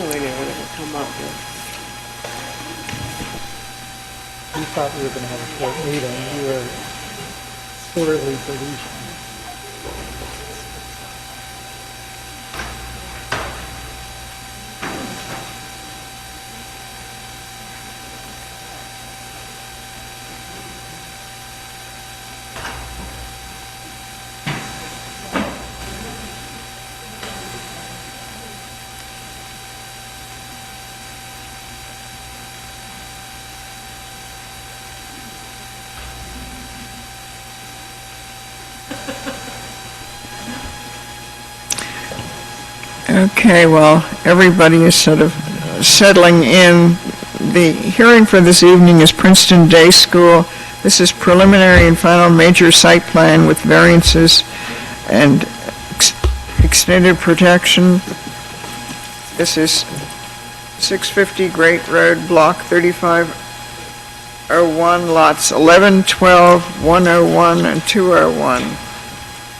we knew what it would come up with. You thought we were going to have a short meeting. You were sorely delusional. Okay, well, everybody is sort of settling in. The hearing for this evening is Princeton Day School. This is preliminary and final major site plan with variances and extended protection. This is 650 Great Road, Block 3501, lots 11, 12, 101, and 201.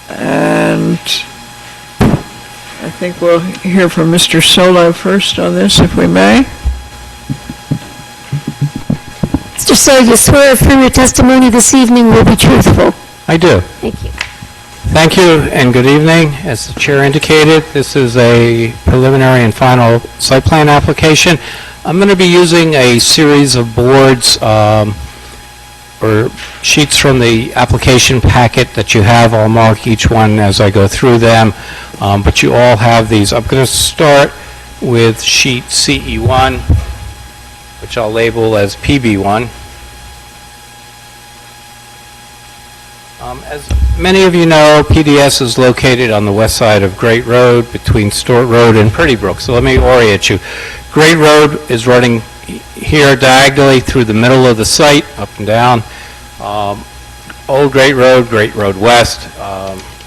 And I think we'll hear from Mr. Solo first on this, if we may. Mr. Solo, you swear affirm your testimony this evening will be truthful. I do. Thank you. Thank you and good evening. As the chair indicated, this is a preliminary and final site plan application. I'm going to be using a series of boards or sheets from the application packet that you have. I'll mark each one as I go through them, but you all have these. I'm going to start with sheet CE1, which I'll label as PB1. As many of you know, PDS is located on the west side of Great Road between Stewart Road and Pretty Brook. So let me orient you. Great Road is running here diagonally through the middle of the site, up and down. Old Great Road West,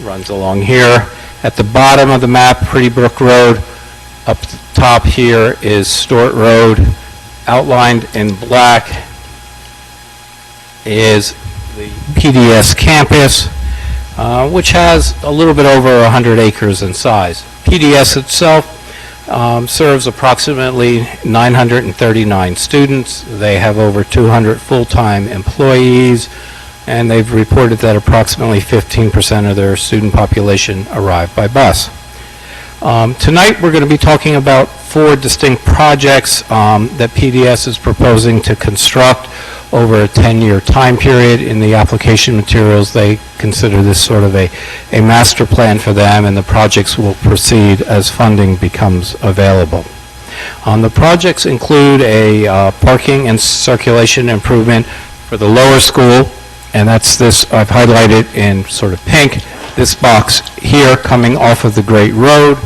runs along here. At the bottom of the map, Pretty Brook Road. Up the top here is Stewart Road. Outlined in black is the PDS campus, which has a little bit over 100 acres in size. PDS itself serves approximately 939 students. They have over 200 full-time employees, and they've reported that approximately 15% of their student population arrive by bus. Tonight we're going to be talking about 4 distinct projects that PDS is proposing to construct over a 10-year time period. In the application materials, they consider this sort of a master plan for them, and the projects will proceed as funding becomes available. The projects include a parking and circulation improvement for the lower school, and that's this, I've highlighted in sort of pink, this box here coming off of the Great Road.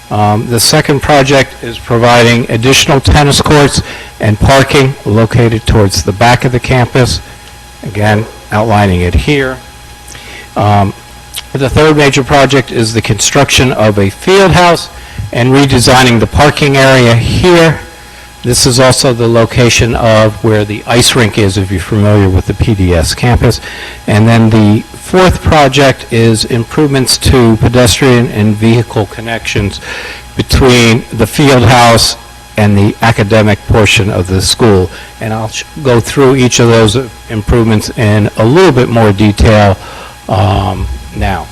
The second project is providing additional tennis courts and parking located towards the back of the campus, again outlining it here. The third major project is the construction of a field house and redesigning the parking area here. This is also the location of where the ice rink is, if you're familiar with the PDS campus. And then the fourth project is improvements to pedestrian and vehicle connections between the field house and the academic portion of the school. And I'll go through each of those improvements in a little bit more detail now.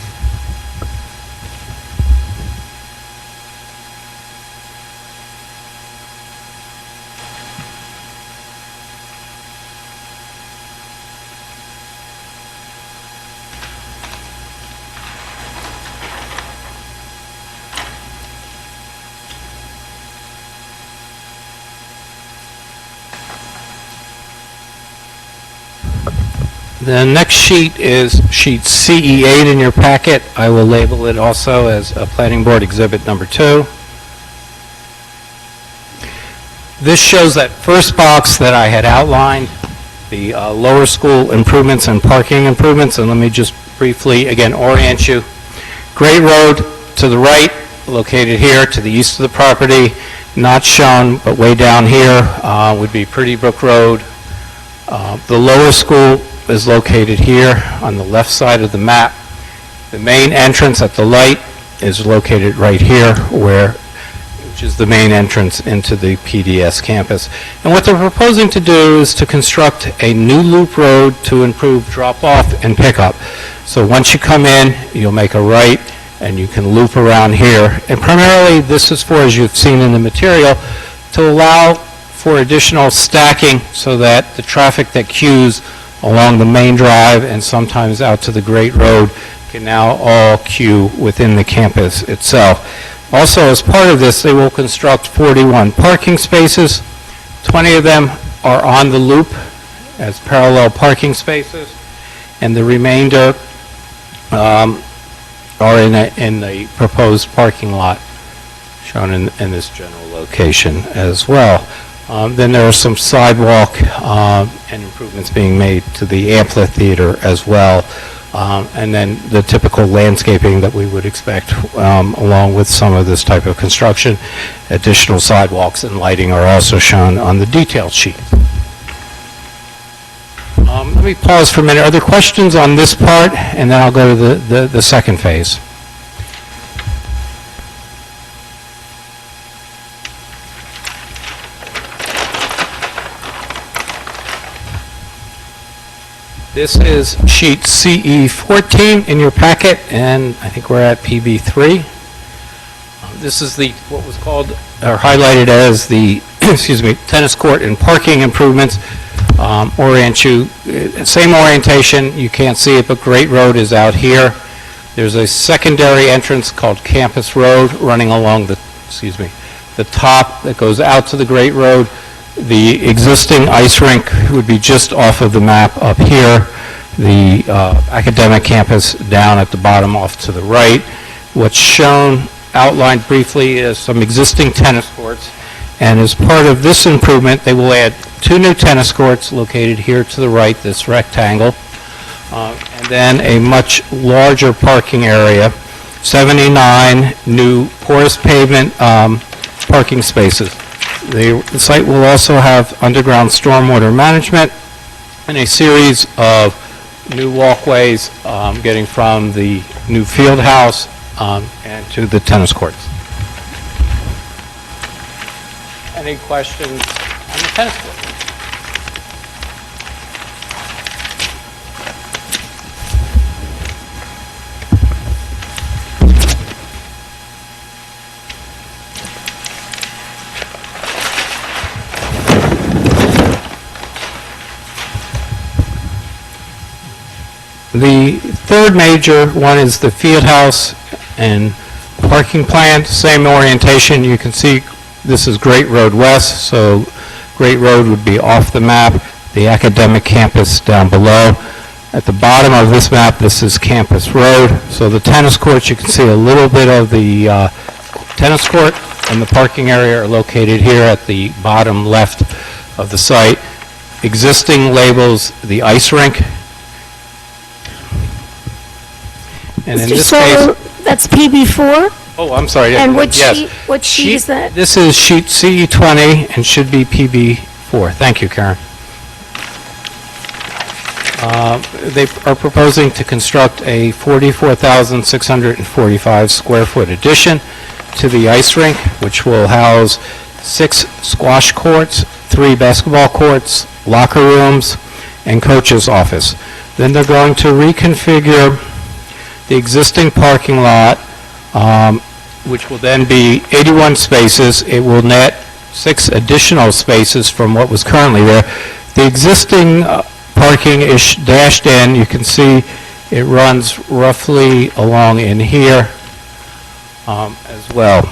The next sheet is sheet CE8 in your packet. I will label it also as a Planning Board Exhibit Number 2. This shows that first box that I had outlined, the lower school improvements and parking improvements, and let me just briefly, again, orient you. Great Road to the right, located here to the east of the property, not shown, but way down here would be Pretty Brook Road. The lower school is located here on the left side of the map. The main entrance at the light is located right here, where which is the main entrance into the PDS campus. And what they're proposing to do is to construct a new loop road to improve drop-off and pickup. So once you come in, you'll make a right, and you can loop around here. And primarily, this is for, as you've seen in the material, to allow for additional stacking so that the traffic that queues along the main drive and sometimes out to the Great Road can now all queue within the campus itself. Also, as part of this, they will construct 41 parking spaces. 20 of them are on the loop as parallel parking spaces, and the remainder are in the proposed parking lot shown in this general location as well. Then there are some sidewalk and improvements being made to the amphitheater as well. And then the typical landscaping that we would expect along with some of this type of construction. Additional sidewalks and lighting are also shown on the detail sheet. Let me pause for a minute. Are there questions on this part? And then I'll go to the second phase. This is sheet CE14 in your packet, and I think we're at PB3. This is what was called or highlighted as the tennis court and parking improvements. Same orientation. You can't see it, but Great Road is out here. There's a secondary entrance called Campus Road running along the top that goes out to the Great Road. The existing ice rink would be just off of the map up here. The academic campus down at the bottom off to the right. What's shown outlined briefly is some existing tennis courts. And as part of this improvement, they will add 2 new tennis courts located here to the right, this rectangle. And then a much larger parking area, 79 new porous pavement parking spaces. The site will also have underground stormwater management and a series of new walkways getting from the new field house and to the tennis courts. Any questions on the tennis court? The third major one is the field house and parking plan. Same orientation. You can see this is Great Road West, so Great Road would be off the map. The academic campus down below. At the bottom of this map, this is Campus Road. So the tennis courts, you can see a little bit of the tennis court, and the parking area are located here at the bottom left of the site. Existing labels the ice rink. And in Mr. this Sawyer, case, that's PB4? oh, I'm sorry. And what yes. sheet is that? This is sheet CE20 and should be PB4. Thank you, Karen. They are proposing to construct a 44,645 square foot addition to the ice rink, which will house 6 squash courts, 3 basketball courts, locker rooms, and coach's office. Then they're going to reconfigure the existing parking lot, which will then be 81 spaces. It will net 6 additional spaces from what was currently there. The existing parking is dashed in. You can see it runs roughly along in here as well.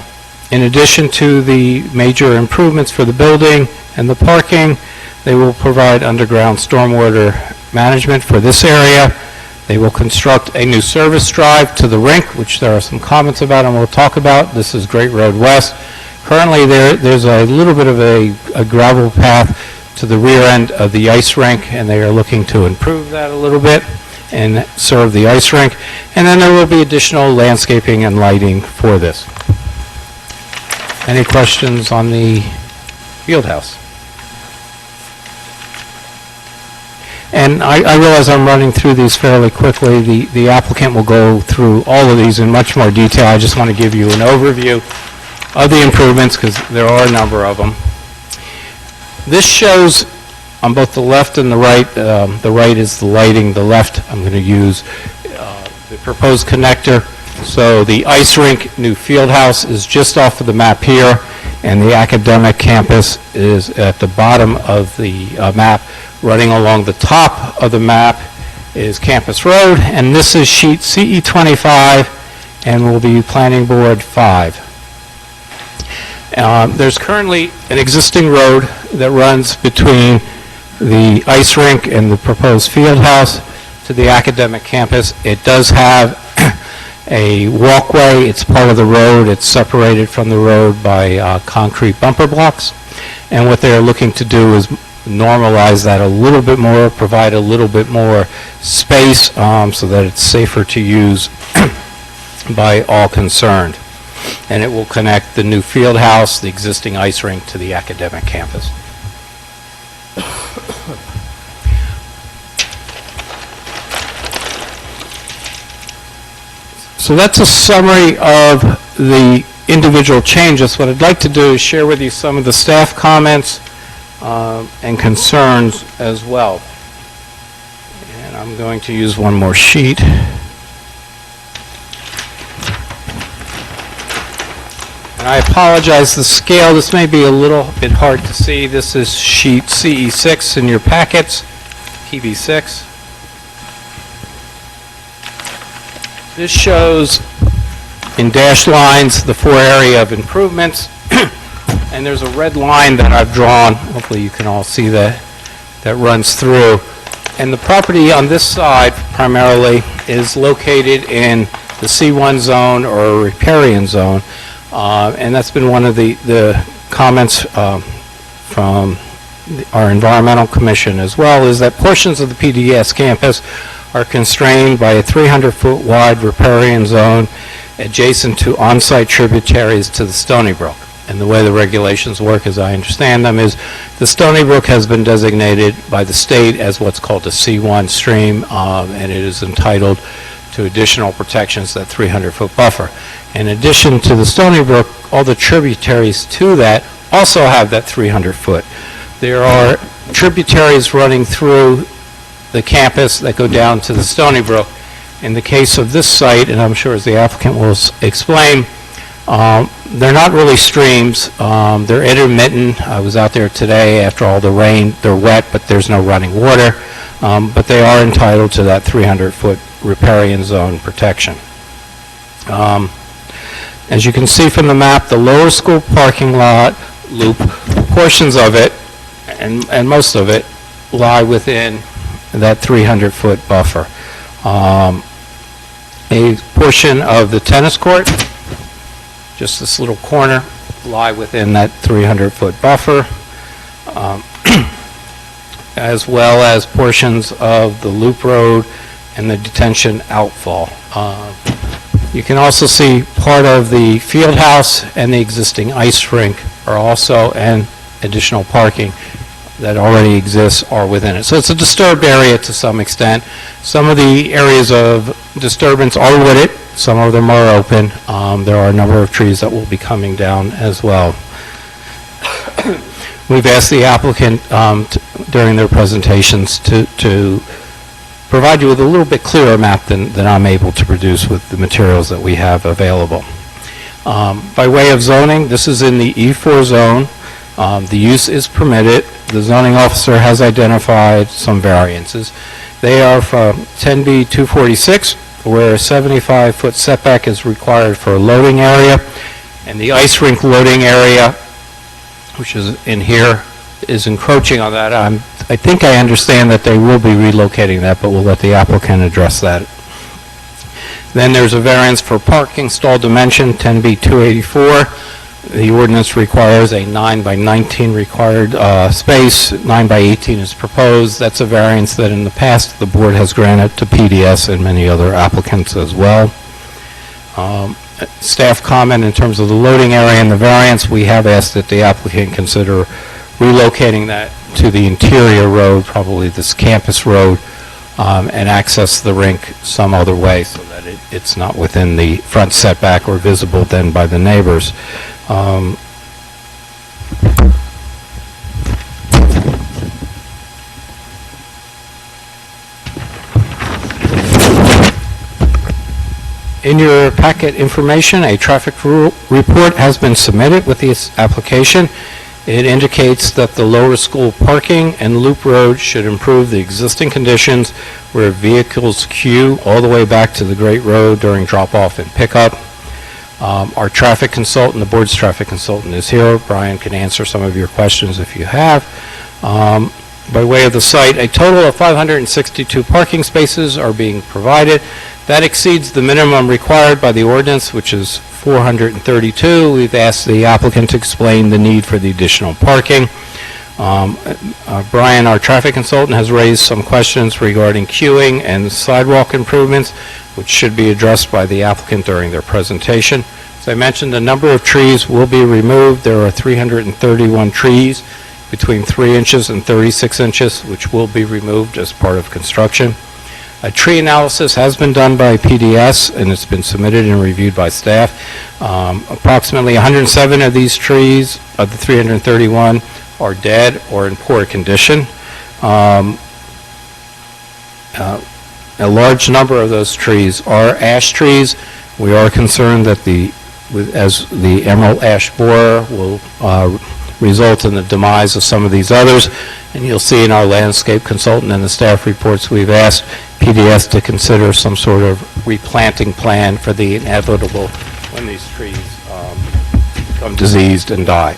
In addition to the major improvements for the building and the parking, they will provide underground stormwater management for this area. They will construct a new service drive to the rink, which there are some comments about and we'll talk about. This is Great Road West. Currently, there's a little bit of a gravel path to the rear end of the ice rink, and they are looking to improve that a little bit and serve the ice rink. And then there will be additional landscaping and lighting for this. Any questions on the field house? And I realize I'm running through these fairly quickly. The applicant will go through all of these in much more detail. I just want to give you an overview of the improvements, because there are a number of them. This shows on both the left and the right is the lighting, the left I'm going to use the proposed connector. So the ice rink, new field house is just off of the map here, and the academic campus is at the bottom of the map. Running along the top of the map is Campus Road, and this is sheet CE25 and will be Planning Board 5. There's currently an existing road that runs between the ice rink and the proposed field house to the academic campus. It does have a walkway. It's part of the road. It's separated from the road by concrete bumper blocks. And what they're looking to do is normalize that a little bit more, provide a little bit more space so that it's safer to use by all concerned. And it will connect the new field house, the existing ice rink, to the academic campus. So that's a summary of the individual changes. What I'd like to do is share with you some of the staff comments and concerns as well. And I'm going to use one more sheet. And I apologize, the scale, this may be a little bit hard to see. This is sheet CE6 in your packets, PB6. This shows in dashed lines the 4 area of improvements. And there's a red line that I've drawn, hopefully you can all see that runs through. And the property on this side primarily is located in the C1 zone or riparian zone. And that's been one of the comments from our Environmental Commission as well, is that portions of the PDS campus are constrained by a 300-foot wide riparian zone adjacent to on-site tributaries to the Stony Brook. And the way the regulations work, as I understand them, is the Stony Brook has been designated by the state as what's called a C1 stream, and it is entitled to additional protections, that 300-foot buffer. In addition to the Stony Brook, all the tributaries to that also have that 300-foot. There are tributaries running through the campus that go down to the Stony Brook. In the case of this site, and I'm sure as the applicant will explain, they're not really streams. They're intermittent. I was out there today after all the rain. They're wet, but there's no running water. But they are entitled to that 300-foot riparian zone protection. As you can see from the map, the lower school parking lot loop, portions of it, and most of it, lie within that 300-foot buffer. A portion of the tennis court, just this little corner, lie within that 300-foot buffer, as well as portions of the loop road and the detention outfall. You can also see part of the field house and the existing ice rink are also, and additional parking that already exists are within it. So it's a disturbed area to some extent. Some of the areas of disturbance are wooded, some of them are open. There are a number of trees that will be coming down as well. We've asked the applicant during their presentations to provide you with a little bit clearer map than I'm able to produce with the materials that we have available. By way of zoning, this is in the E4 zone. The use is permitted. The zoning officer has identified some variances. They are from 10B 246, where a 75-foot setback is required for a loading area, and the ice rink loading area, which is in here, is encroaching on that. I think I understand that they will be relocating that, but we'll let the applicant address that. Then there's a variance for parking stall dimension, 10B 284. The ordinance requires a 9 by 19 required space. 9 by 18 is proposed. That's a variance that in the past the board has granted to PDS and many other applicants as well. Staff comment in terms of the loading area and the variance, we have asked that the applicant consider relocating that to the interior road, probably this campus road, and access the rink some other way so that it's not within the front setback or visible then by the neighbors. Um, In your packet information, a traffic report has been submitted with this application. It indicates that the lower school parking and loop road should improve the existing conditions where vehicles queue all the way back to the Great Road during drop-off and pickup. Our traffic consultant, the board's traffic consultant, is here. Brian can answer some of your questions if you have. By way of the site, a total of 562 parking spaces are being provided. That exceeds the minimum required by the ordinance, which is 432. We've asked the applicant to explain the need for the additional parking. Brian, our traffic consultant, has raised some questions regarding queuing and sidewalk improvements, which should be addressed by the applicant during their presentation. As I mentioned, a number of trees will be removed. There are 331 trees between 3 inches and 36 inches, which will be removed as part of construction. A tree analysis has been done by PDS, and it's been submitted and reviewed by staff. Approximately 107 of these trees, of the 331, are dead or in poor condition. A large number of those trees are ash trees. We are concerned that as the emerald ash borer will result in the demise of some of these others. And you'll see in our landscape consultant and the staff reports, we've asked PDS to consider some sort of replanting plan for the inevitable when these trees become diseased and die.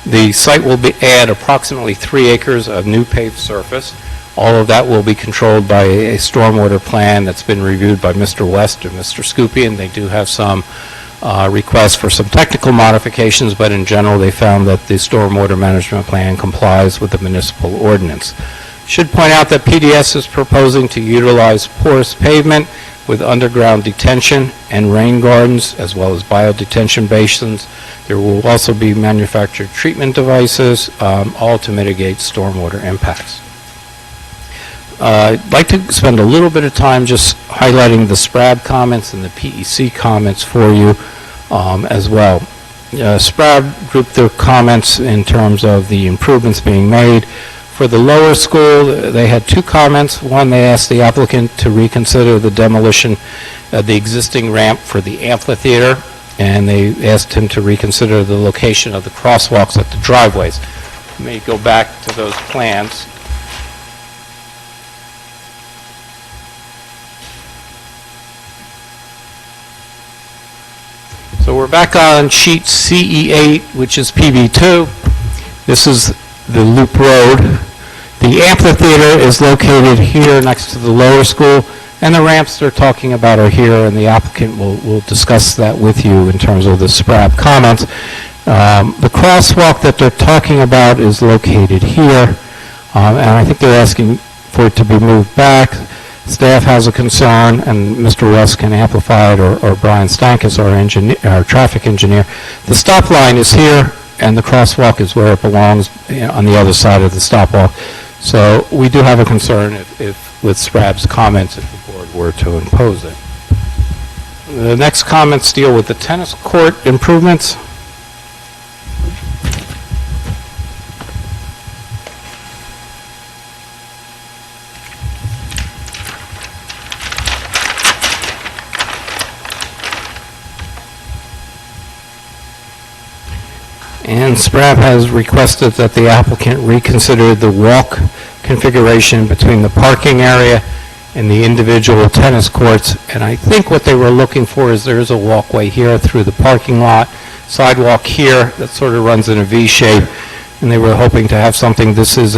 The site will add approximately 3 acres of new paved surface. All of that will be controlled by a stormwater plan that's been reviewed by Mr. West and Mr. Scoopy, they do have some requests for some technical modifications, but in general they found that the stormwater management plan complies with the municipal ordinance. Should point out that PDS is proposing to utilize porous pavement with underground detention and rain gardens, as well as biodetention basins. There will also be manufactured treatment devices, all to mitigate stormwater impacts. I'd like to spend a little bit of time just highlighting the SPRAB comments and the PEC comments for you as well. SPRAB grouped their comments in terms of the improvements being made. For the lower school, they had 2 comments. One, they asked the applicant to reconsider the demolition of the existing ramp for the amphitheater, and they asked him to reconsider the location of the crosswalks at the driveways. Let me go back to those plans. So we're back on sheet CE8, which is PB2. This is the loop road. The amphitheater is located here next to the lower school, and the ramps they're talking about are here, and the applicant will discuss that with you in terms of the SPRAB comments. The crosswalk that they're talking about is located here, and I think they're asking for it to be moved back. Staff has a concern, and Mr. West can amplify it, or Brian Stankus, our traffic engineer. The stop line is here, and the crosswalk is where it belongs, on the other side of the stop walk. So we do have a concern if with SPRAB's comments, if the board were to impose it. The next comments deal with the tennis court improvements. And SPRAB has requested that the applicant reconsider the walk configuration between the parking area and the individual tennis courts. And I think what they were looking for is there's a walkway here through the parking lot, sidewalk here that sort of runs in a V shape, and they were hoping to have something, this is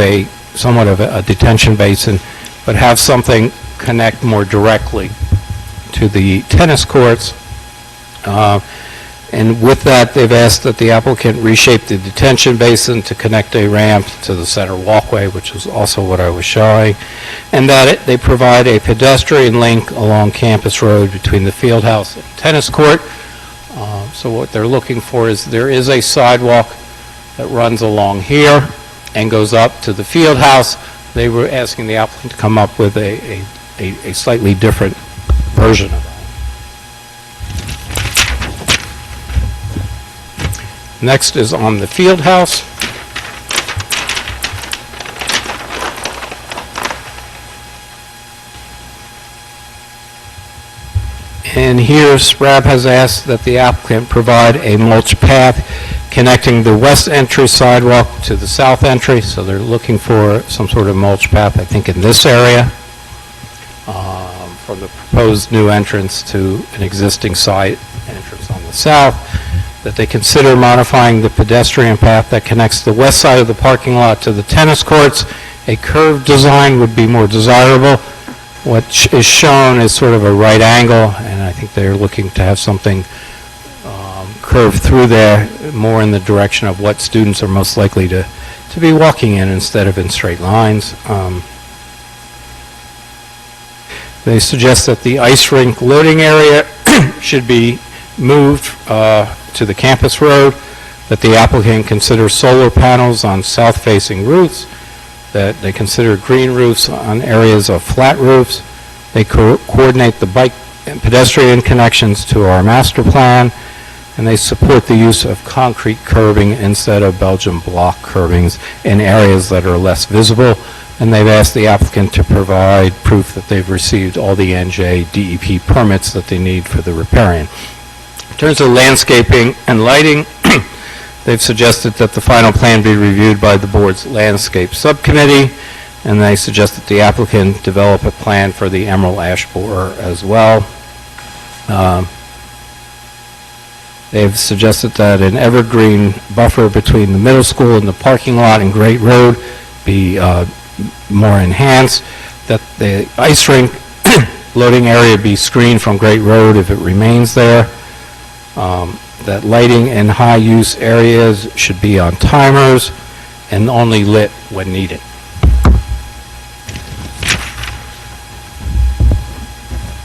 somewhat of a detention basin, but have something connect more directly to the tennis courts. And with that, they've asked that the applicant reshape the detention basin to connect a ramp to the center walkway, which is also what I was showing, and that they provide a pedestrian link along Campus Road between the field house and tennis court. So what they're looking for is there is a sidewalk that runs along here and goes up to the field house. They were asking the applicant to come up with a slightly different version of that. Next is on the field house. And here, SPRAB has asked that the applicant provide a mulch path connecting the west entry sidewalk to the south entry. So they're looking for some sort of mulch path, I think, in this area, from the proposed new entrance to an existing side entrance on the south, that they consider modifying the pedestrian path that connects the west side of the parking lot to the tennis courts. A curved design would be more desirable. What is shown is sort of a right angle, and I think they're looking to have something curved through there, more in the direction of what students are most likely to be walking in instead of in straight lines. They suggest that the ice rink loading area should be moved to the campus road, that the applicant consider solar panels on south-facing roofs, that they consider green roofs on areas of flat roofs. They coordinate the bike and pedestrian connections to our master plan, and they support the use of concrete curbing instead of Belgian block curbings in areas that are less visible. And they've asked the applicant to provide proof that they've received all the NJ DEP permits that they need for the riparian. In terms of landscaping and lighting, they've suggested that the final plan be reviewed by the board's landscape subcommittee, and they suggest that the applicant develop a plan for the emerald ash borer as well. They've suggested that an evergreen buffer between the middle school and the parking lot and Great Road be more enhanced, that the ice rink loading area be screened from Great Road if it remains there, that lighting in high-use areas should be on timers and only lit when needed.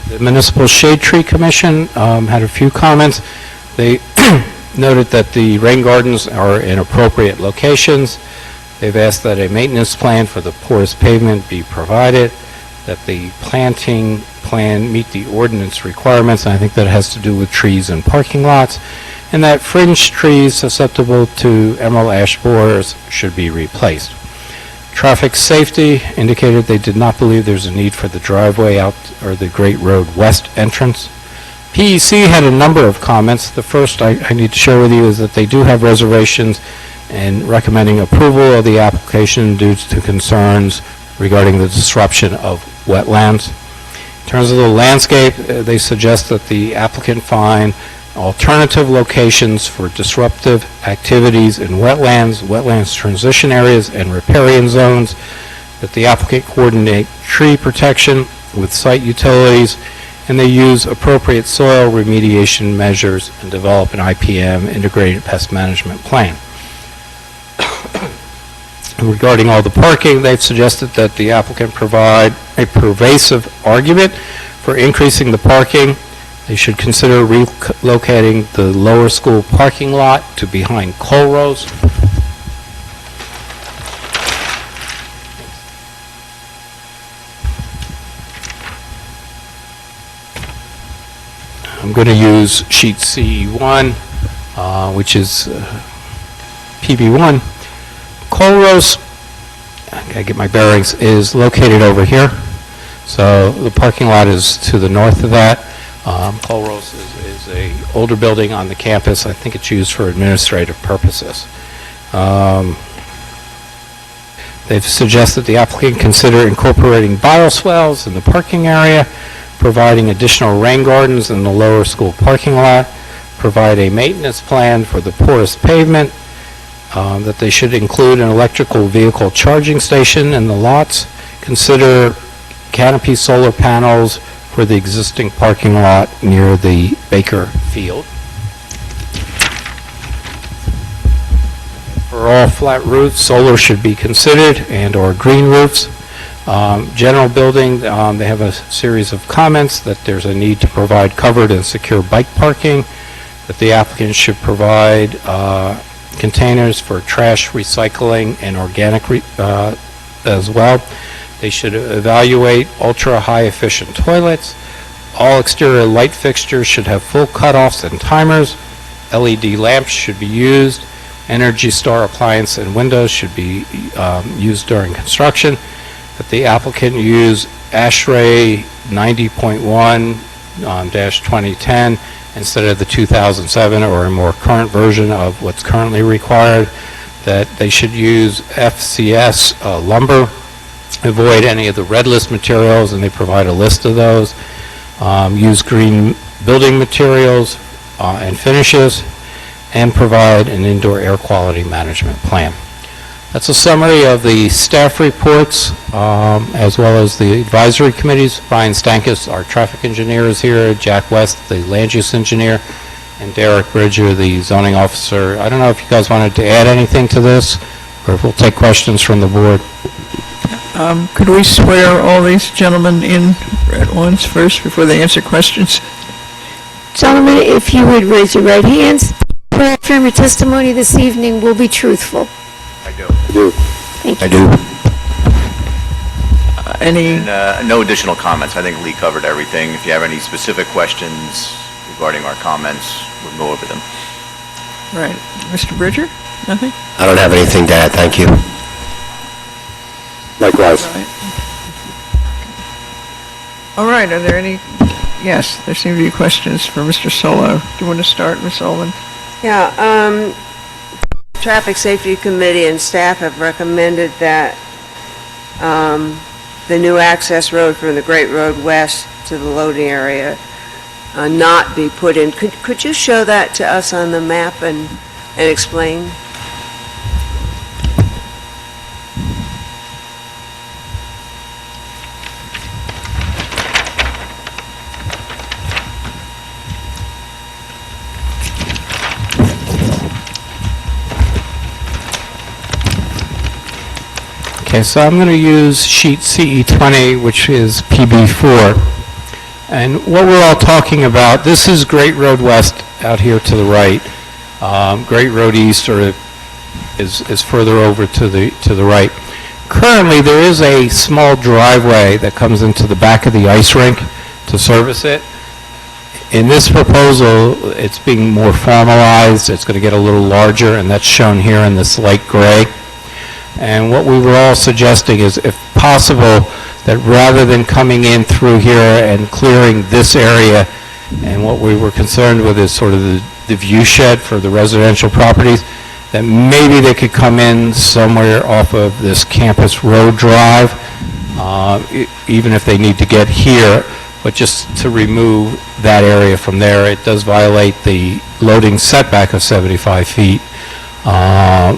The Municipal Shade Tree Commission had a few comments. They noted that the rain gardens are in appropriate locations. They've asked that a maintenance plan for the porous pavement be provided, that the planting plan meet the ordinance requirements, and I think that has to do with trees and parking lots, and that fringe trees susceptible to emerald ash borers should be replaced. Traffic safety indicated they did not believe there's a need for the driveway out or the Great Road West entrance. PEC had a number of comments. The first I need to share with you is that they do have reservations and recommending approval of the application due to concerns regarding the disruption of wetlands. In terms of the landscape, they suggest that the applicant find alternative locations for disruptive activities in wetlands transition areas, and riparian zones, that the applicant coordinate tree protection with site utilities, and they use appropriate soil remediation measures and develop an IPM, integrated pest management plan. Regarding all the parking, they've suggested that the applicant provide a pervasive argument for increasing the parking. They should consider relocating the lower school parking lot to behind coal rows. I'm going to use sheet C1, which is PB1. Coal rows, I gotta get my bearings, is located over here. So the parking lot is to the north of that. Coal rows is a older building on the campus. I think it's used for administrative purposes. They've suggested the applicant consider incorporating bioswales in the parking area, providing additional rain gardens in the lower school parking lot, provide a maintenance plan for the porous pavement, that they should include an electrical vehicle charging station in the lots, consider canopy solar panels for the existing parking lot near the Baker Field. For all flat roofs, solar should be considered, and/or green roofs. General building, they have a series of comments that there's a need to provide covered and secure bike parking, that the applicant should provide containers for trash recycling and organic as well. They should evaluate ultra-high efficient toilets. All exterior light fixtures should have full cutoffs and timers. LED lamps should be used. Energy Star appliance and windows should be used during construction. That the applicant use ASHRAE 90.1-2010 instead of the 2007 or a more current version of what's currently required. That they should use FCS lumber, avoid any of the red list materials, and they provide a list of those. Use green building materials and finishes, and provide an indoor air quality management plan. That's a summary of the staff reports, as well as the advisory committees. Brian Stankus, our traffic engineer, is here. Jack West, the land use engineer, and Derek Bridger, the zoning officer. I don't know if you guys wanted to add anything to this, or if we'll take questions from the board. Could we swear all these gentlemen in at once first before they answer questions? Gentlemen, if you would raise your right hands, swear affirm your testimony this evening will be truthful. I do. Thank you. I do. Any, And no additional comments. I think Lee covered everything. If you have any specific questions regarding our comments, we'll go over them. right, Mr. Bridger? Nothing? I don't have anything to add, thank you. Likewise. Right. All right, are there any, yes, there seem to be questions for Mr. Solo. Do you want to start, Ms. Olin? Yeah, Traffic Safety Committee and staff have recommended that the new access road from the Great Road West to the loading area not be put in. Could you show that to us on the map and explain? Okay, so I'm going to use sheet CE20, which is PB4. And what we're all talking about, this is Great Road West out here to the right. Great Road East is further over to the right. Currently, there is a small driveway that comes into the back of the ice rink to service it. In this proposal, it's being more formalized. It's going to get a little larger, and that's shown here in this light gray. And what we were all suggesting is, if possible, that rather than coming in through here and clearing this area, and what we were concerned with is sort of the view shed for the residential properties, that maybe they could come in somewhere off of this Campus Road Drive, even if they need to get here, but just to remove that area from there. It does violate the loading setback of 75 feet.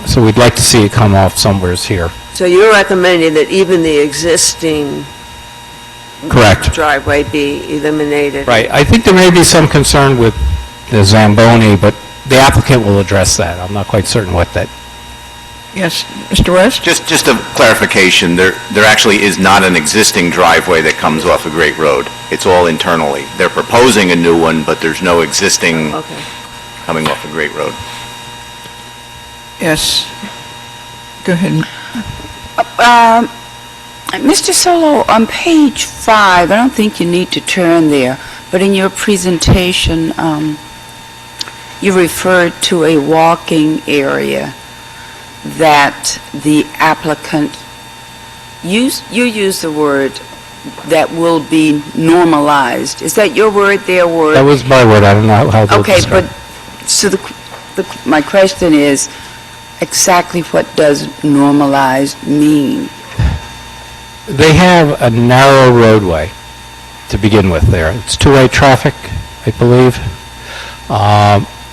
So we'd like to see it come off somewheres here. So you're recommending that even the existing Correct. driveway be eliminated? Right. I think there may be some concern with the Zamboni, but the applicant will address that. I'm not quite certain what that. Yes, Mr. West? Just a clarification, there actually is not an existing driveway that comes off of Great Road. It's all internally. They're proposing a new one, but there's no existing Okay. coming off of Great Road. Yes. Go ahead. Mr. Solo, on page 5, I don't think you need to turn there, but in your presentation, you referred to a walking area that the applicant, you use the word that will be normalized. Is that your word, their word? That was my word. I don't know how to Okay, describe but, so my question is, exactly what does normalized mean? They have a narrow roadway to begin with there. It's two-way traffic, I believe.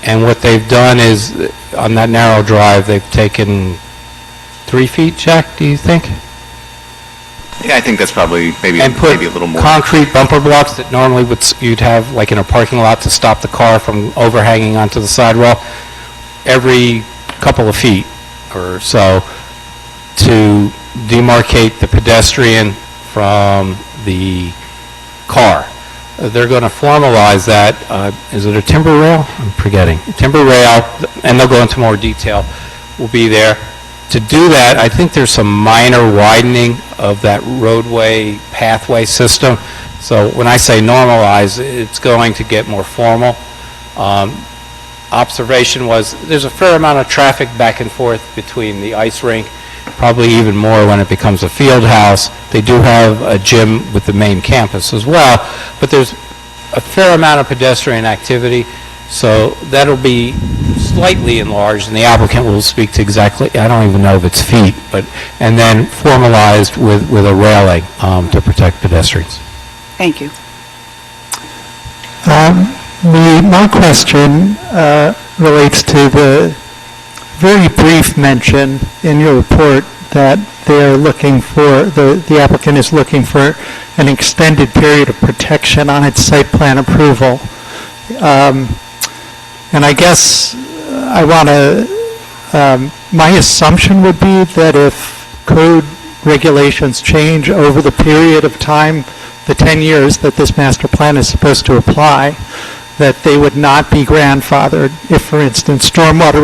And what they've done is, on that narrow drive, they've taken 3 feet, Jack, do you think? Yeah, I think that's probably maybe And put a little more. concrete bumper blocks that normally you'd have like in a parking lot to stop the car from overhanging onto the sidewalk every couple of feet or so to demarcate the pedestrian from the car. They're going to formalize that. Is it a timber rail? I'm forgetting. Timber rail, and they'll go into more detail, will be there. To do that, I think there's some minor widening of that roadway pathway system. So when I say normalize, it's going to get more formal. observation was there's a fair amount of traffic back and forth between the ice rink, probably even more when it becomes a field house. They do have a gym with the main campus as well, but there's a fair amount of pedestrian activity, so that'll be slightly enlarged, and the applicant will speak to exactly, I don't even know if it's feet, but, and then formalized with a railing to protect pedestrians. Thank you. My question relates to the very brief mention in your report that they're looking for, the applicant is looking for an extended period of protection on its site plan approval. And I guess I want to, my assumption would be that if code regulations change over the period of time, the 10 years that this master plan is supposed to apply, that they would not be grandfathered if, for instance, stormwater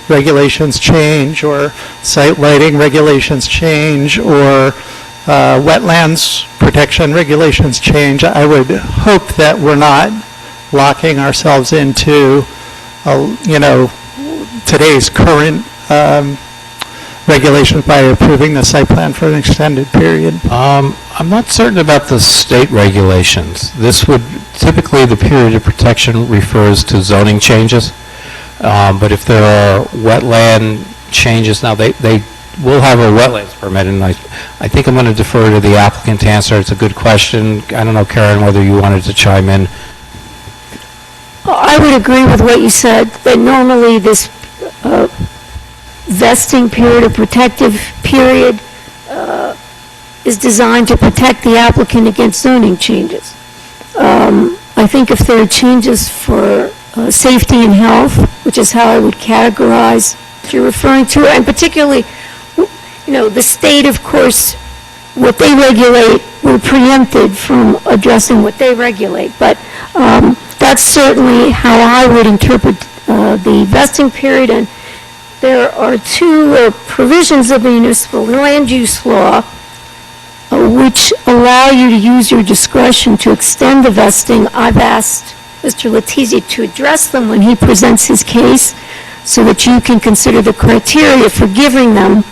regulations change, or site lighting regulations change, or wetlands protection regulations change. I would hope that we're not locking ourselves into, today's current regulations by approving the site plan for an extended period. I'm not certain about the state regulations. This would, typically the period of protection refers to zoning changes, but if there are wetland changes, now they will have a wetlands permit, and I think I'm going to defer to the applicant to answer. It's a good question. I don't know, Karen, whether you wanted to chime in. I would agree with what you said, that normally this vesting period, a protective period, is designed to protect the applicant against zoning changes. I think if there are changes for safety and health, which is how I would categorize what you're referring to, and particularly, the state, of course, what they regulate, we're preempted from addressing what they regulate, but that's certainly how I would interpret the vesting period. And there are two provisions of the municipal land use law which allow you to use your discretion to extend the vesting. I've asked Mr. Letizia to address them when he presents his case so that you can consider the criteria for giving them.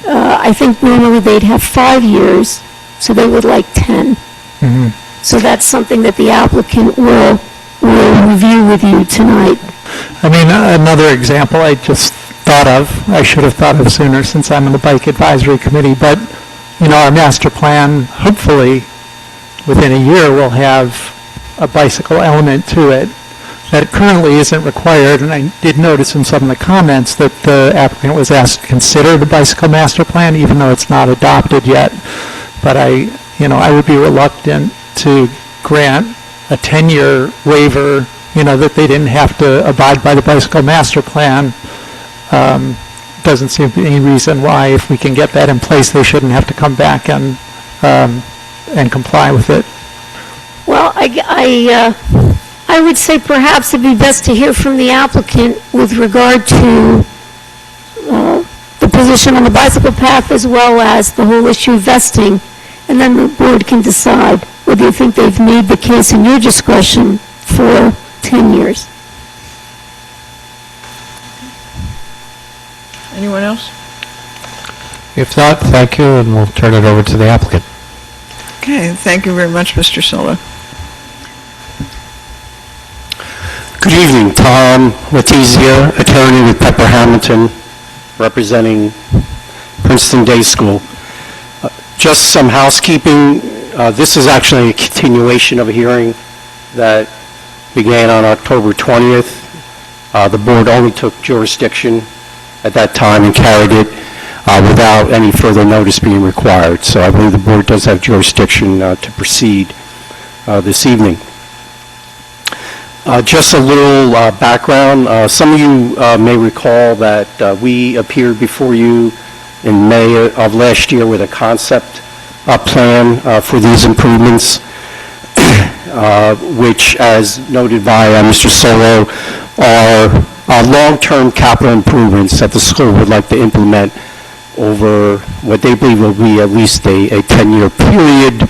I think normally they'd have 5 years, so they would like 10. Mm-hmm. So that's something that the applicant will review with you tonight. I mean, another example I just thought of, I should have thought of sooner since I'm on the Bike Advisory Committee, but, our master plan, hopefully, within a year, will have a bicycle element to it that currently isn't required, and I did notice in some of the comments that the applicant was asked to consider the bicycle master plan, even though it's not adopted yet. But I would be reluctant to grant a 10-year waiver, that they didn't have to abide by the bicycle master plan. Doesn't seem to be any reason why, if we can get that in place, they shouldn't have to come back and comply with it. Well, I would say perhaps it'd be best to hear from the applicant with regard to the position on the bicycle path as well as the whole issue of vesting, and then the board can decide whether you think they've made the case in your discretion for 10 years. Anyone else? If not, thank you, and we'll turn it over to the applicant. Okay, thank you very much, Mr. Sola. Good evening, Tom Letizia, attorney with Pepper Hamilton, representing Princeton Day School. Just some housekeeping. This is actually a continuation of a hearing that began on October 20th. The board only took jurisdiction at that time and carried it without any further notice being required. So I believe the board does have jurisdiction to proceed this evening. Just a little background. Some of you may recall that we appeared before you in May of last year with a concept plan for these improvements, which, as noted by Mr. Solo, are long-term capital improvements that the school would like to implement over what they believe will be at least a 10-year period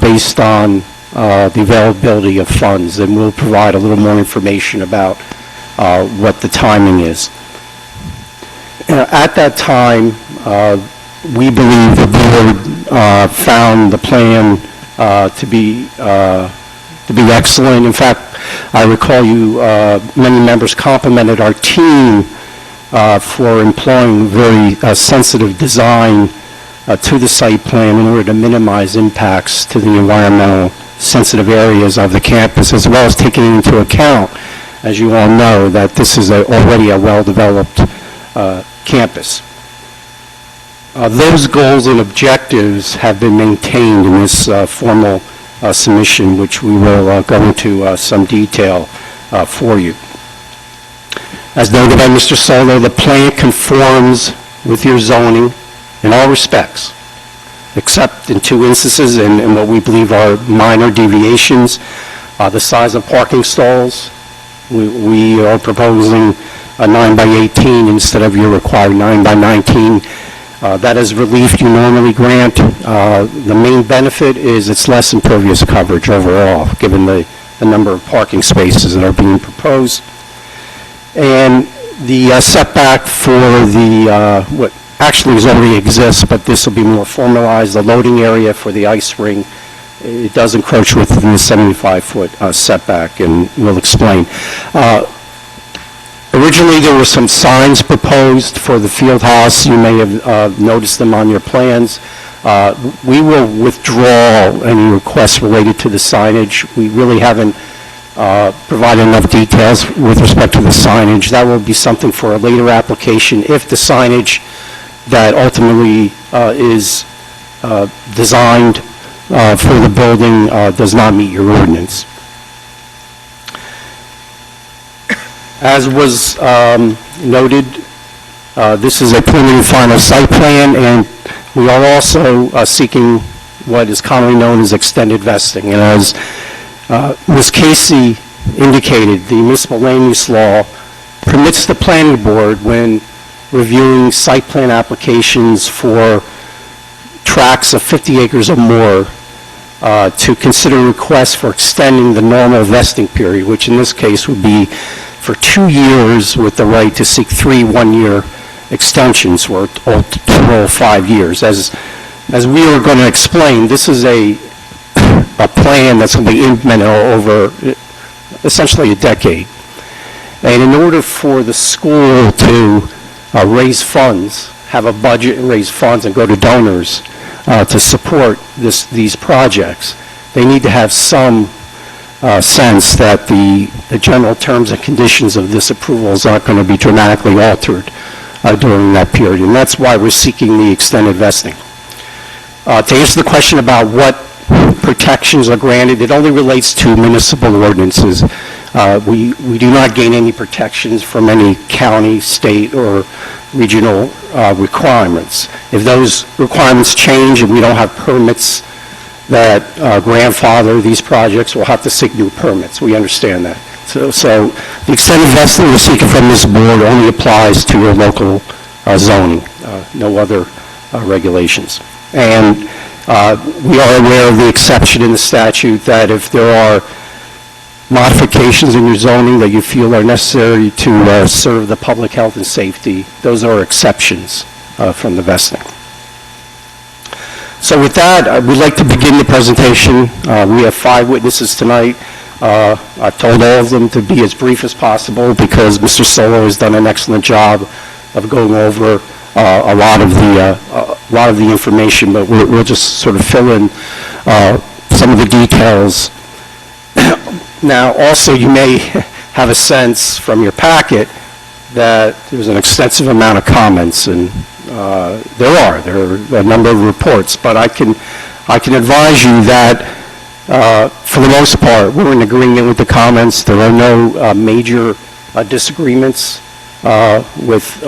based on the availability of funds, and we'll provide a little more information about what the timing is. At that time, we believe the board found the plan to be excellent. In fact, I recall many members complimented our team for employing very sensitive design to the site plan in order to minimize impacts to the environmental sensitive areas of the campus, as well as taking into account, as you all know, that this is already a well-developed campus. Those goals and objectives have been maintained in this formal submission, which we will go into some detail for you. As noted by Mr. Solo, the plan conforms with your zoning in all respects, except in two instances in what we believe are minor deviations. The size of parking stalls, we are proposing a 9 by 18 instead of your required 9 by 19. That is relief you normally grant. The main benefit is it's less impervious coverage overall, given the number of parking spaces that are being proposed. And the setback for the, what actually already exists, but this will be more formalized, the loading area for the ice ring, it does encroach within the 75-foot setback, and we'll explain. Originally, there were some signs proposed for the field house. You may have noticed them on your plans. We will withdraw any requests related to the signage. We really haven't provided enough details with respect to the signage. That will be something for a later application if the signage that ultimately is designed for the building does not meet your ordinance. As was noted, this is a preliminary final site plan, and we are also seeking what is commonly known as extended vesting. And as Ms. Casey indicated, the municipal land use law permits the planning board, when reviewing site plan applications for tracts of 50 acres or more, to consider requests for extending the normal vesting period, which in this case would be for 2 years with the right to seek 3 one-year extensions, or total 5 years. As we are going to explain, this is a plan that's going to be implemented over essentially a decade. And in order for the school to raise funds, have a budget and raise funds and go to donors to support these projects, they need to have some sense that the general terms and conditions of this approval is not going to be dramatically altered during that period. And that's why we're seeking the extended vesting. To answer the question about what protections are granted, it only relates to municipal ordinances. We do not gain any protections from any county, state, or regional requirements. If those requirements change and we don't have permits that grandfather these projects, we'll have to seek new permits. We understand that. So the extended vesting we're seeking from this board only applies to your local zoning, no other regulations. And we are aware of the exception in the statute that if there are modifications in your zoning that you feel are necessary to serve the public health and safety, those are exceptions from the vesting. So with that, we'd like to begin the presentation. We have 5 witnesses tonight. I've told all of them to be as brief as possible because Mr. Solo has done an excellent job of going over a lot of the information, but we'll just sort of fill in some of the details. Now, also, you may have a sense from your packet that there's an extensive amount of comments, and there are a number of reports, but I can advise you that for the most part, we're in agreement with the comments. There are no major disagreements with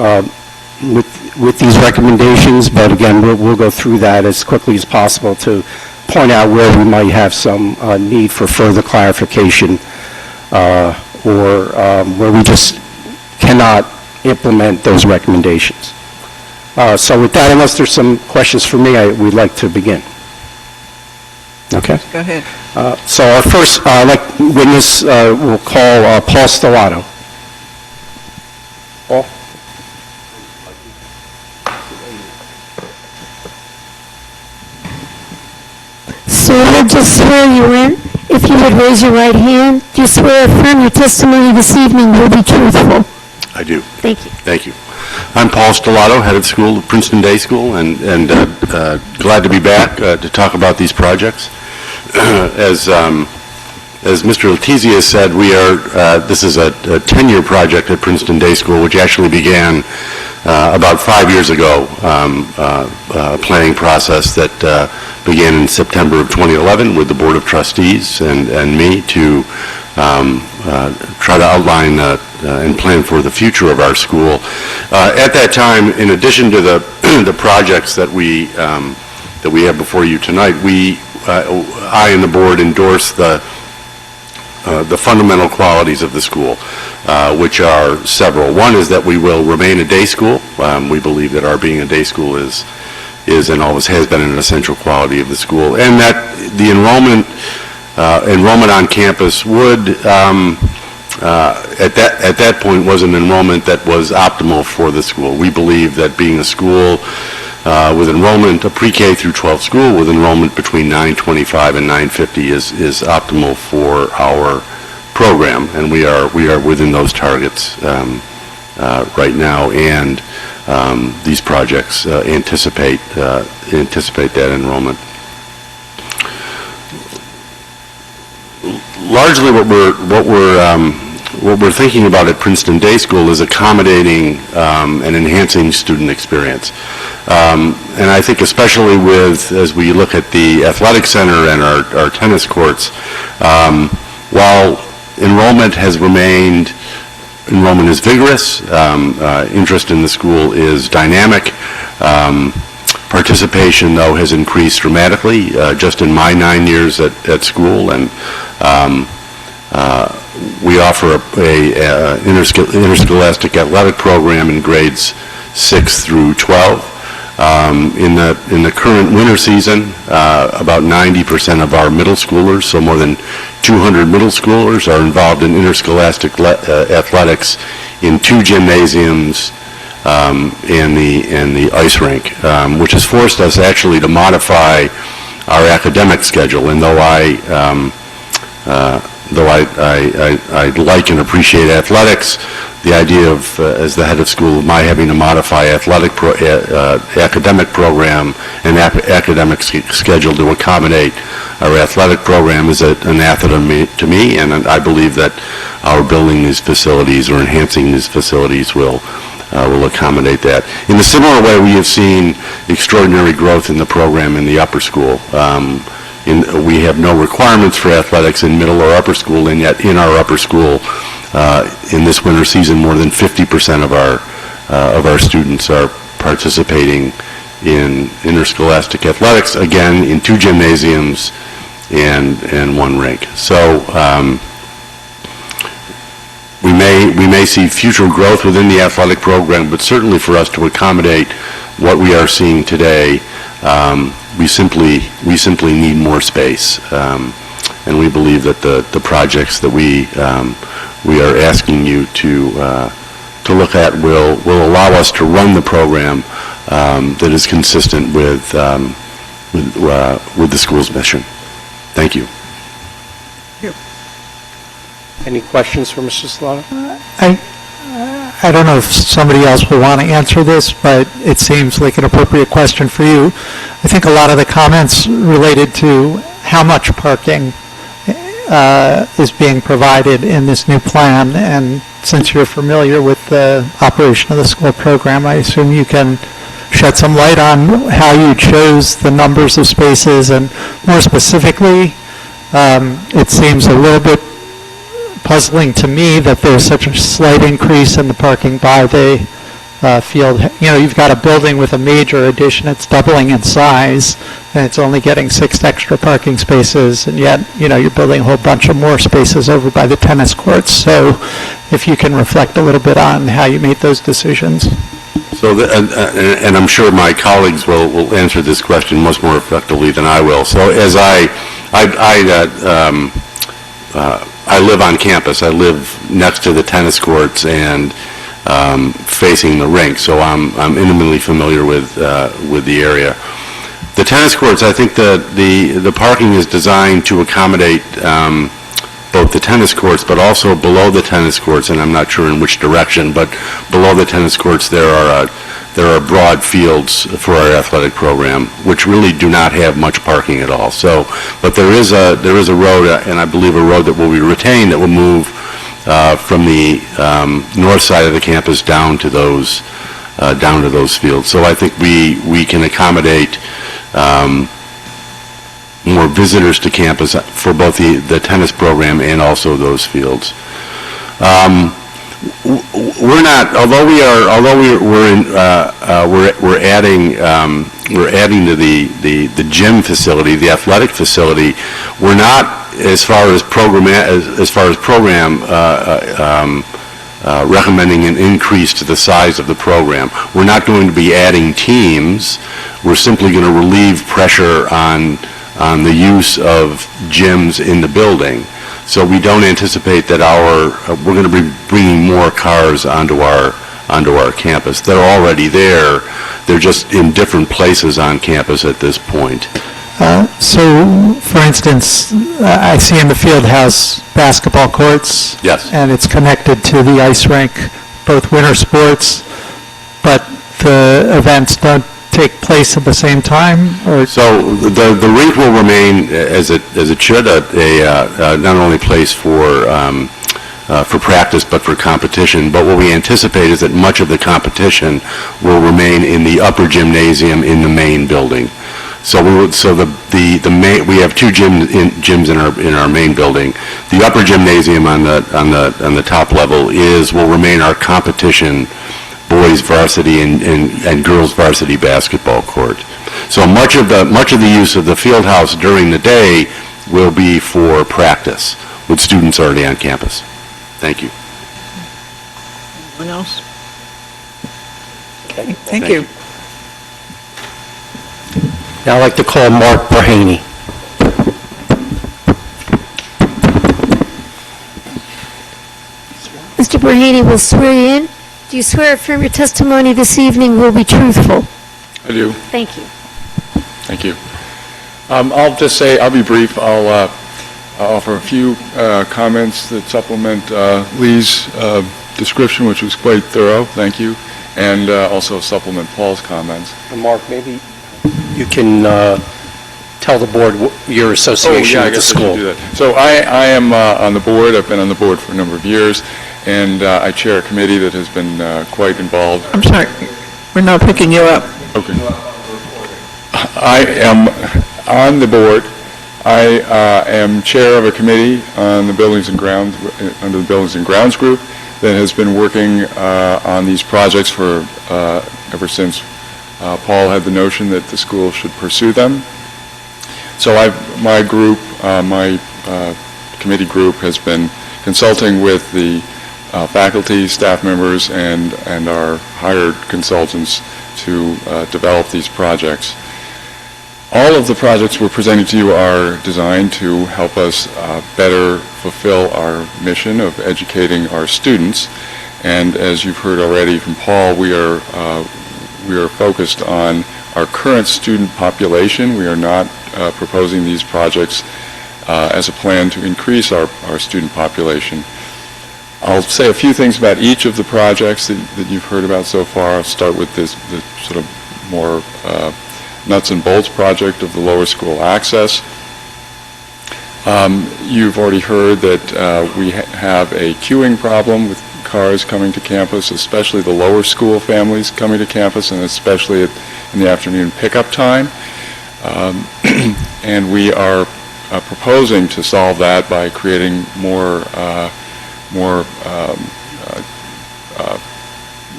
these recommendations, but again, we'll go through that as quickly as possible to point out where we might have some need for further clarification or where we just cannot implement those recommendations. So with that, unless there's some questions for me, we'd like to begin. Okay? Go ahead. So our first witness we'll call Paul Stellato. Paul? So we'll just swear you in. If you would raise your right hand, do you swear affirm your testimony this evening will be truthful? I do. Thank you. Thank you. I'm Paul Stellato, head of school at Princeton Day School, and glad to be back to talk about these projects. As Mr. Letizia said, this is a 10-year project at Princeton Day School, which actually began about 5 years ago, a planning process that began in September of 2011 with the Board of Trustees and me to try to outline and plan for the future of our school. At that time, in addition to the projects that we have before you tonight, I and the board endorsed the fundamental qualities of the school, which are several. One is that we will remain a day school. We believe that our being a day school is and always has been an essential quality of the school, and that the enrollment on campus would, at that point, was an enrollment that was optimal for the school. We believe that being a school with enrollment, a pre-K through 12 school with enrollment between 925 and 950 is optimal for our program, and we are within those targets right now, and these projects anticipate that enrollment. Largely, what we're thinking about at Princeton Day School is accommodating and enhancing student experience. And I think especially as we look at the athletic center and our tennis courts, while enrollment is vigorous, interest in the school is dynamic, participation, though, has increased dramatically just in my 9 years at school, and we offer a interscholastic athletic program in grades 6 through 12. In the current winter season, about 90% of our middle schoolers, so more than 200 middle schoolers, are involved in interscholastic athletics in 2 gymnasiums and the ice rink, which has forced us actually to modify our academic schedule. And though I like and appreciate athletics, the idea of, as the head of school, my having to modify academic program and academic schedule to accommodate our athletic program is an anathema to me, and I believe that our building these facilities or enhancing these facilities will accommodate that. In a similar way, we have seen extraordinary growth in the program in the upper school. We have no requirements for athletics in middle or upper school, and yet in our upper school, in this winter season, more than 50% of our students are participating in interscholastic athletics, again, in 2 gymnasiums and 1 rink. So we may see future growth within the athletic program, but certainly for us to accommodate what we are seeing today, we simply need more space, and we believe that the projects that we are asking you to look at will allow us to run the program that is consistent with the school's mission. Thank you. Any questions for Mr. Stellato? I don't know if somebody else will want to answer this, but it seems like an appropriate question for you. I think a lot of the comments related to how much parking is being provided in this new plan, and since you're familiar with the operation of the school program, I assume you can shed some light on how you chose the numbers of spaces, and more specifically, it seems a little bit puzzling to me that there's such a slight increase in the parking by the field. You know, you've got a building with a major addition, it's doubling in size, and it's only getting 6 extra parking spaces, and yet, you know, you're building a whole bunch of more spaces over by the tennis courts. So if you can reflect a little bit on how you made those decisions. So, and I'm sure my colleagues will answer this question much more effectively than I will. So as I live on campus. I live next to the tennis courts, and facing the rink, so I'm intimately familiar with the area. The tennis courts, I think the parking is designed to accommodate both the tennis courts, but also below the tennis courts, and I'm not sure in which direction, but below the tennis courts there are broad fields for our athletic program, which really do not have much parking at all. So, but there is a road, and I believe a road that will be retained that will move from the north side of the campus down to those fields. So I think we can accommodate more visitors to campus for both the tennis program and also those fields. We're not, although we're adding to the gym facility, the athletic facility. We're not, as far as program recommending an increase to the size of the program. We're not going to be adding teams. We're simply going to relieve pressure on the use of gyms in the building. So we don't anticipate that we're going to be bringing more cars onto our campus. They're already there. They're just in different places on campus at this point. So, for instance, I see in the field house basketball courts. Yes. And it's connected to the ice rink, both winter sports, but the events don't take place at the same time, or? So the rink will remain as it should, not only a place for practice but for competition. But what we anticipate is that much of the competition will remain in the upper gymnasium in the main building. So we have two gyms in our main building. The upper gymnasium on the top level will remain our competition boys varsity and girls varsity basketball court. So much of the use of the field house during the day will be for practice with students already on campus. Thank you. Anyone else? Okay, thank you. Now I'd like to call Mark Brahaney. Mr. Brahaney will swear you in. Do you swear affirm your testimony this evening will be truthful? I do. Thank you. Thank you. I'll just say, I'll be brief. I'll offer a few comments that supplement Lee's description, which was quite thorough. Thank you. And also supplement Paul's comments. Mark, maybe you can tell the board your association with the school. I can do that. So I am on the board. I've been on the board for a number of years, and I chair a committee that has been quite involved. I'm sorry, we're not picking you up. Okay. I am on the board. I am chair of a committee on the Buildings and Grounds, under the Buildings and Grounds group, that has been working on these projects for ever since Paul had the notion that the school should pursue them. So my group, my committee group has been consulting with the faculty, staff members, and our hired consultants to develop these projects. All of the projects we're presenting to you are designed to help us better fulfill our mission of educating our students. And as you've heard already from Paul, we are focused on our current student population. We are not proposing these projects as a plan to increase our student population. I'll say a few things about each of the projects that you've heard about so far. I'll start with the sort of more nuts and bolts project of the lower school access. You've already heard that we have a queuing problem with cars coming to campus, especially the lower school families coming to campus, and especially in the afternoon pickup time. And we are proposing to solve that by creating more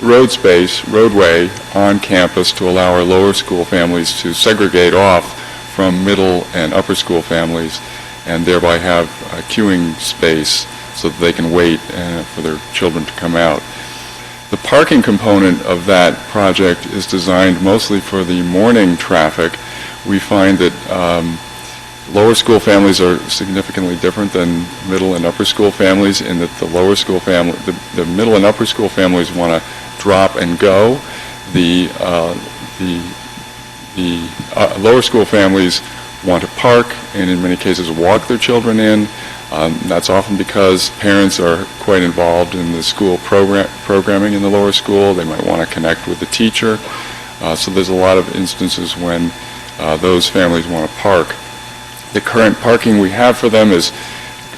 roadway on campus to allow our lower school families to segregate off from middle and upper school families, and thereby have a queuing space so that they can wait for their children to come out. The parking component of that project is designed mostly for the morning traffic. We find that Lower school families are significantly different than middle and upper school families in that the middle and upper school families want to drop and go. The lower school families want to park and in many cases walk their children in. That's often because parents are quite involved in the school programming in the lower school. They might want to connect with the teacher. So there's a lot of instances when those families want to park. The current parking we have for them is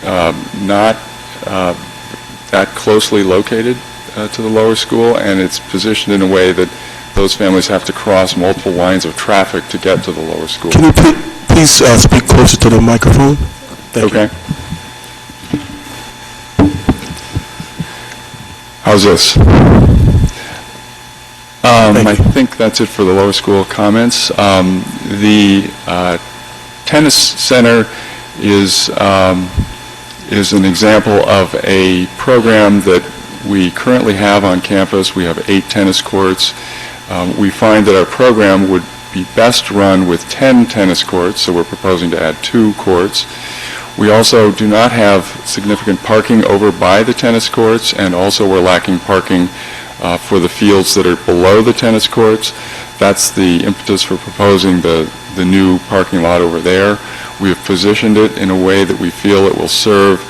not that closely located to the lower school, and it's positioned in a way that those families have to cross multiple lines of traffic to get to the lower school. Can you please speak closer to the microphone? Thank you. Okay. How's this? I think that's it for the lower school comments. The tennis center is an example of a program that we currently have on campus. We have 8 tennis courts. We find that our program would be best run with 10 tennis courts, so we're proposing to add 2 courts. We also do not have significant parking over by the tennis courts, and also we're lacking parking for the fields that are below the tennis courts. That's the impetus for proposing the new parking lot over there. We have positioned it in a way that we feel it will serve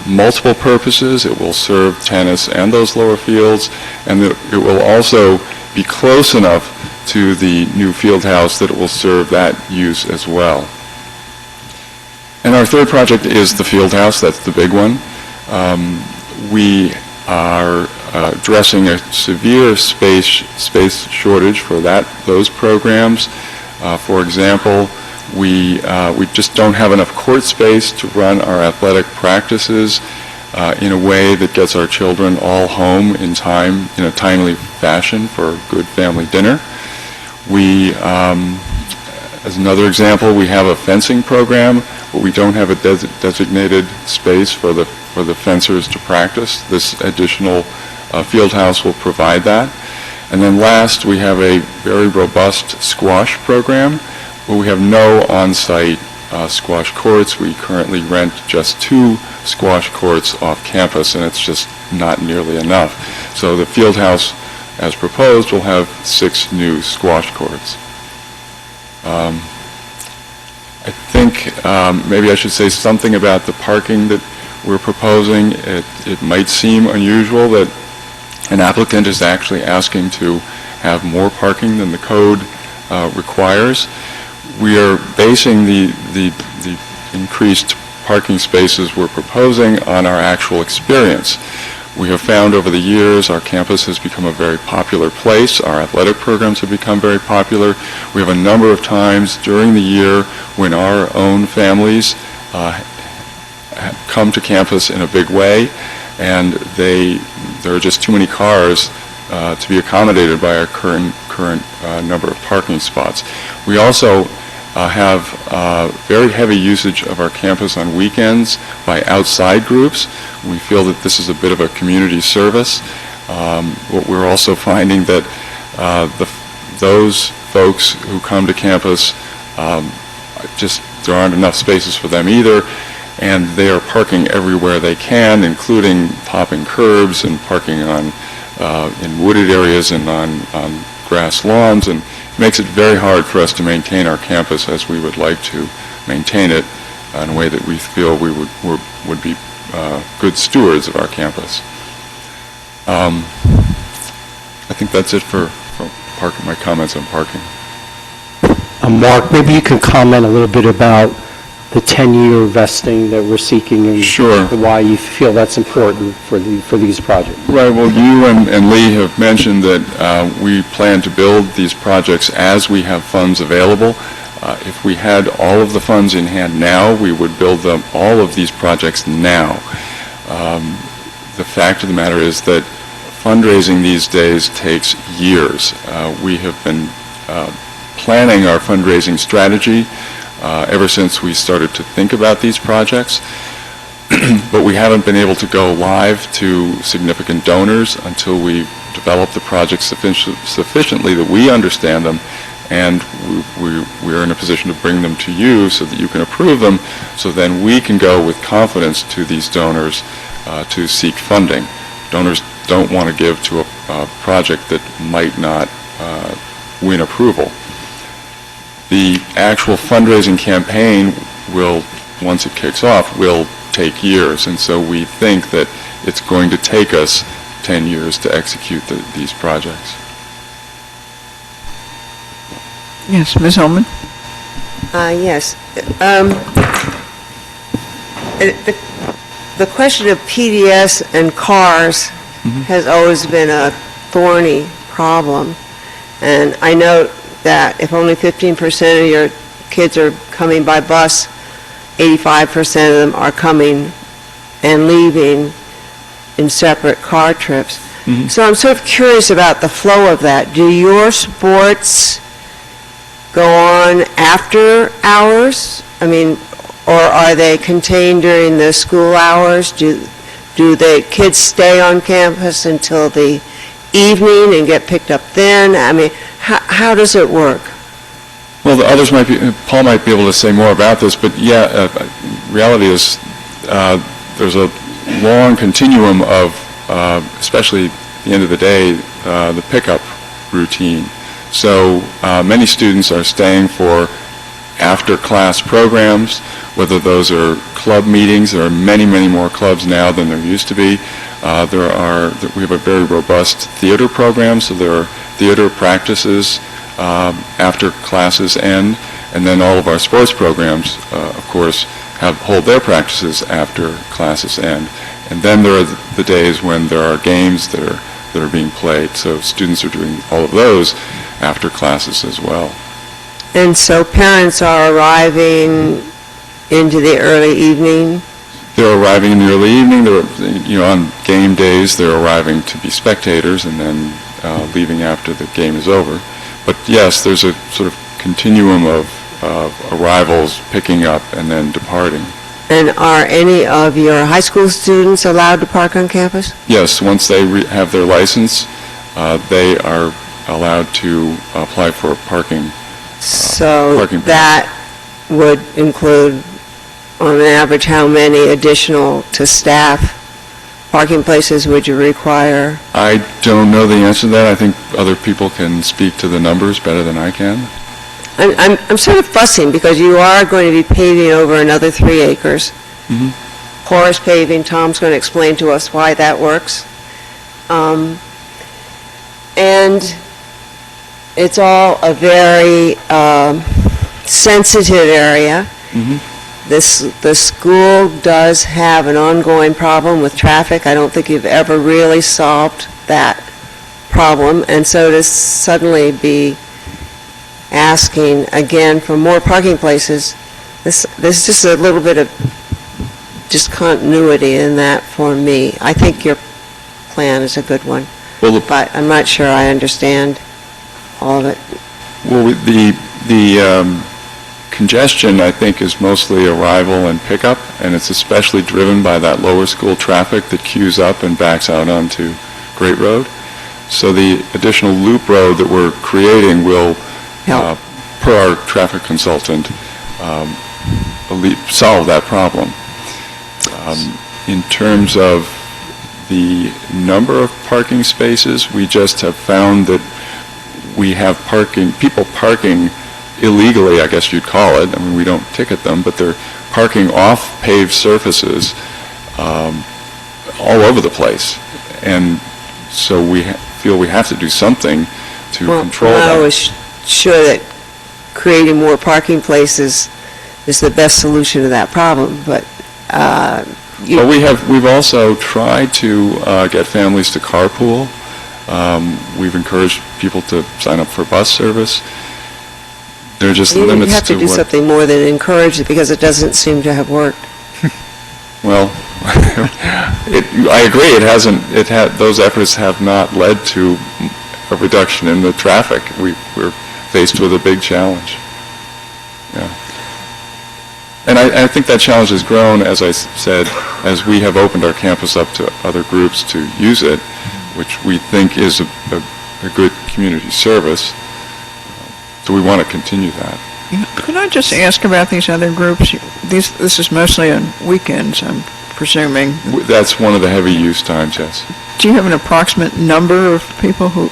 multiple purposes. It will serve tennis and those lower fields, and it will also be close enough to the new field house that it will serve that use as well. And our third project is the field house. That's the big one. We are addressing a severe space shortage for those programs. For example, we just don't have enough court space to run our athletic practices in a way that gets our children all home in time, in a timely fashion for a good family dinner. We, as another example, we have a fencing program, but we don't have a designated space for the fencers to practice. This additional field house will provide that. And then last, we have a very robust squash program, but we have no on-site squash courts. We currently rent just 2 squash courts off campus, and it's just not nearly enough. So the field house, as proposed, will have 6 new squash courts. I think maybe I should say something about the parking that we're proposing. It might seem unusual that an applicant is actually asking to have more parking than the code requires. We are basing the increased parking spaces we're proposing on our actual experience. We have found over the years our campus has become a very popular place. Our athletic programs have become very popular. We have a number of times during the year when our own families come to campus in a big way, and there are just too many cars to be accommodated by our current number of parking spots. We also have very heavy usage of our campus on weekends by outside groups. We feel that this is a bit of a community service. We're also finding that those folks who come to campus, there aren't enough spaces for them either, and they are parking everywhere they can, including topping curbs and parking in wooded areas and on grass lawns, and it makes it very hard for us to maintain our campus as we would like to maintain it in a way that we feel we would be good stewards of our campus. I think that's it for my comments on parking. Mark, maybe you can comment a little bit about the 10-year vesting that we're seeking and Sure. why you feel that's important for these projects. Right. Well, you and Lee have mentioned that we plan to build these projects as we have funds available. If we had all of the funds in hand now, we would build all of these projects now. The fact of the matter is that fundraising these days takes years. We have been planning our fundraising strategy ever since we started to think about these projects, but we haven't been able to go live to significant donors until we develop the projects sufficiently that we understand them and we're in a position to bring them to you so that you can approve them, so then we can go with confidence to these donors to seek funding. Donors don't want to give to a project that might not win approval. The actual fundraising campaign will, once it kicks off, will take years, and so we think that it's going to take us 10 years to execute these projects. Yes, Ms. Holman? Yes. The question of PDS and cars has always been a thorny problem, and I note that if only 15% of your kids are coming by bus, 85% of them are coming and leaving in separate car trips. So I'm sort of curious about the flow of that. Do your sports go on after hours? I mean, or are they contained during the school hours? Do the kids stay on campus until the evening and get picked up then? I mean, how does it work? Well, the others might be, Paul might be able to say more about this, but yeah, reality is there's a long continuum of, especially at the end of the day, the pickup routine. So many students are staying for after-class programs, whether those are club meetings. There are many, many more clubs now than there used to be. We have a very robust theater program, so there are theater practices after classes end, and then all of our sports programs, of course, hold their practices after classes end. And then there are the days when there are games that are being played, so students are doing all of those after classes as well. And so parents are arriving into the early evening? They're arriving in the early evening. They're, on game days, they're arriving to be spectators and then leaving after the game is over. But yes, there's a sort of continuum of arrivals, picking up, and then departing. And are any of your high school students allowed to park on campus? Yes, once they have their license, they are allowed to apply for parking. So that would include, on an average, how many additional to staff parking places would you require? I don't know the answer to that. I think other people can speak to the numbers better than I can. I'm sort of fussing because you are going to be paving over another 3 acres. Porous paving, Tom's going to explain to us why that works. And it's all a very sensitive area. The school does have an ongoing problem with traffic. I don't think you've ever really solved that problem. And so to suddenly be asking again for more parking places, there's just a little bit of discontinuity in that for me. I think your plan is a good one, but I'm not sure I understand all of it. Well, the congestion, I think, is mostly arrival and pickup, and it's especially driven by that lower school traffic that queues up and backs out onto Great Road. So the additional loop road that we're creating will, per our traffic consultant, solve that problem. In terms of the number of parking spaces, we just have found that we have people parking illegally, I guess you'd call it. I mean, we don't ticket them, but they're parking off paved surfaces all over the place. And so we feel we have to do something to control that. I was sure that creating more parking places is the best solution to that problem, but we've also tried to get families to carpool. We've encouraged people to sign up for bus service. There are just limits to what... You have to do something more than encourage it, because it doesn't seem to have worked. Well, I agree. Those efforts have not led to a reduction in the traffic. We're faced with a big challenge. Yeah. And I think that challenge has grown, as I said, as we have opened our campus up to other groups to use it, which we think is a good community service. So we want to continue that. Could I just ask about these other groups? This is mostly on weekends, I'm presuming. That's one of the heavy use times, yes. Do you have an approximate number of people who,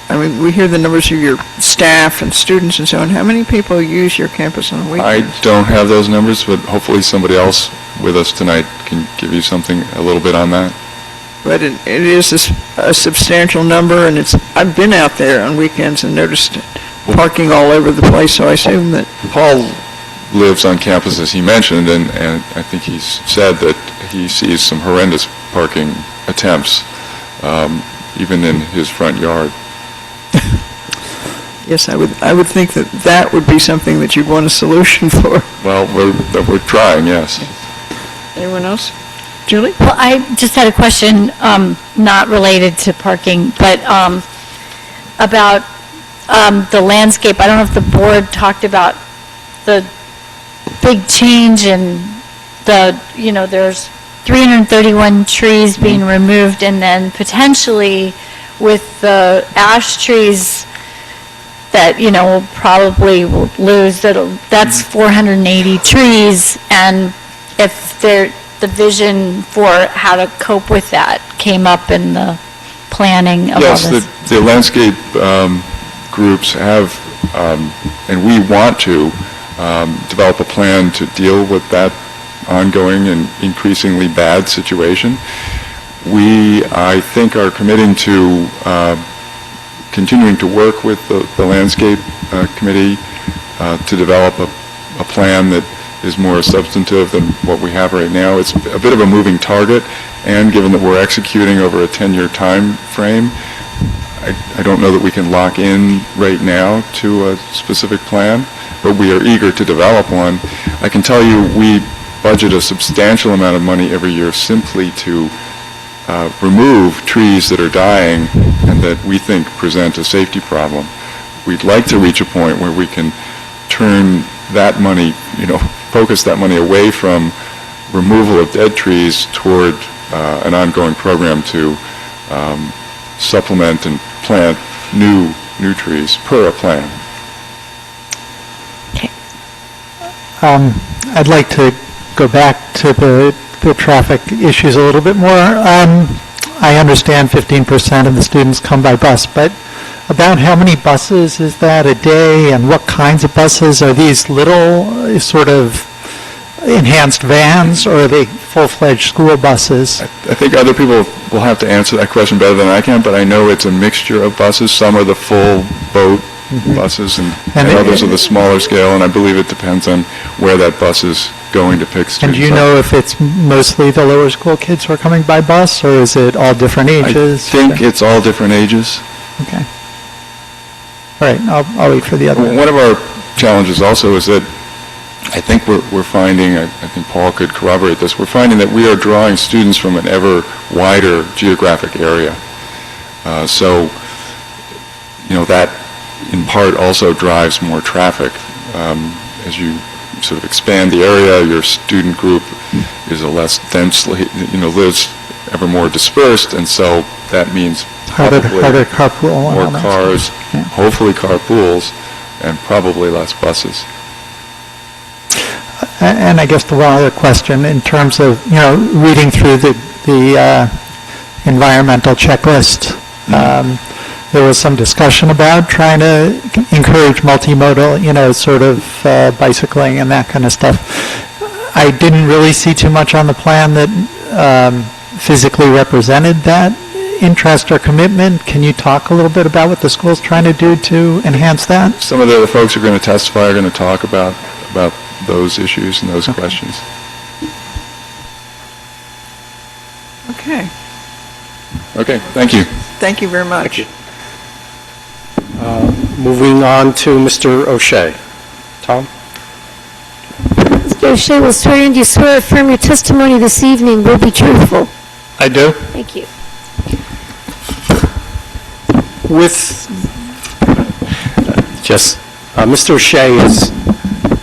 I mean, we hear the numbers of your staff and students and so on. How many people use your campus on weekends? I don't have those numbers, but hopefully somebody else with us tonight can give you something, a little bit on that. But it is a substantial number, and I've been out there on weekends and noticed parking all over the place, so I assume that... Paul lives on campus, as he mentioned, and I think he's said that he sees some horrendous parking attempts, even in his front yard. Yes, I would think that would be something that you'd want a solution for. Well, we're trying, yes. Anyone else? Julie? Well, I just had a question, not related to parking, but about the landscape. I don't know if the board talked about the big change in there's 331 trees being removed, and then potentially with the ash trees that, we'll probably will lose, that's 480 trees, and if the vision for how to cope with that came up in the planning of all this. Yes, the landscape groups have, and we want to develop a plan to deal with that ongoing and increasingly bad situation. We, I think, are committing to continuing to work with the landscape committee to develop a plan that is more substantive than what we have right now. It's a bit of a moving target, and given that we're executing over a 10-year time frame, I don't know that we can lock in right now to a specific plan, but we are eager to develop one. I can tell you we budget a substantial amount of money every year simply to remove trees that are dying and that we think present a safety problem. We'd like to reach a point where we can turn that money, focus that money away from removal of dead trees toward an ongoing program to supplement and plant new trees per a plan. Okay. I'd like to go back to the traffic issues a little bit more. I understand 15% of the students come by bus, but about how many buses is that a day, and what kinds of buses? Are these little sort of enhanced vans, or are they full-fledged school buses? I think other people will have to answer that question better than I can, but I know it's a mixture of buses. Some are the full boat buses, and others are the smaller scale, and I believe it depends on where that bus is going to pick students And do you know if it's mostly the lower school kids who are coming by bus, or is it all different ages? I think it's all different ages. Okay. All right, I'll wait for the other one. One of our challenges also is that I think we're finding, I think Paul could corroborate this, we're finding that we are drawing students from an ever wider geographic area. So, that in part also drives more traffic. As you sort of expand the area, your student group is a less densely, lives ever more dispersed, and so that means Harder carpool. more cars, hopefully carpools, and probably less buses. And I guess the one other question, in terms of, reading through the environmental checklist, there was some discussion about trying to encourage multimodal, sort of bicycling and that kind of stuff. I didn't really see too much on the plan that physically represented that interest or commitment. Can you talk a little bit about what the school's trying to do to enhance that? Some of the other folks who are going to testify are going to talk about those issues and those questions. Okay. Okay, thank you. Thank you very much. Moving on to Mr. O'Shea. Tom? Mr. O'Shea, will swear in, do you swear or affirm your testimony this evening will be truthful? I do. Thank you. With, Mr. O'Shea has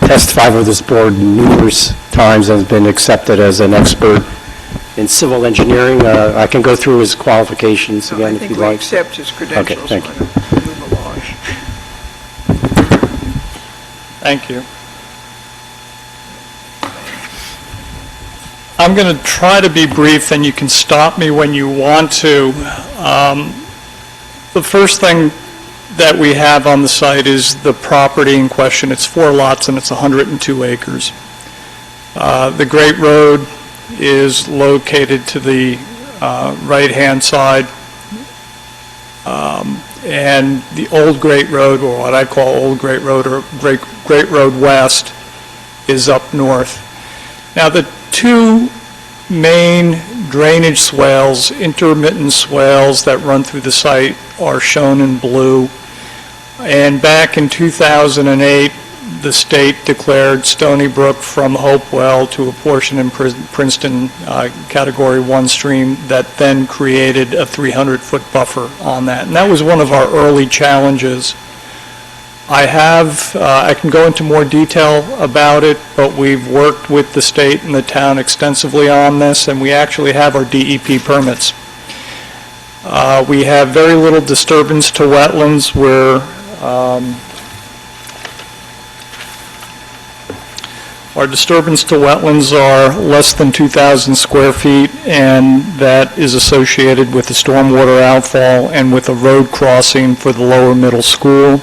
testified with this board numerous times and has been accepted as an expert in civil engineering. I can go through his qualifications again if you'd like. I think we accept his credentials. Okay, thank you. Move along. Thank you. I'm going to try to be brief, and you can stop me when you want to. The first thing that we have on the site is the property in question. It's 4 lots, and it's 102 acres. The Great Road is located to the right-hand side, and the Old Great Road, or what I call Old Great Road, or Great Road West, is up north. Now, the 2 main drainage swales, intermittent swales that run through the site, are shown in blue. And back in 2008, the state declared Stony Brook from Hopewell to a portion in Princeton Category 1 stream that then created a 300-foot buffer on that. And that was one of our early challenges. I can go into more detail about it, but we've worked with the state and the town extensively on this, and we actually have our DEP permits. We have very little disturbance to wetlands. Our disturbance to wetlands are less than 2,000 square feet, and that is associated with the stormwater outfall and with a road crossing for the lower middle school.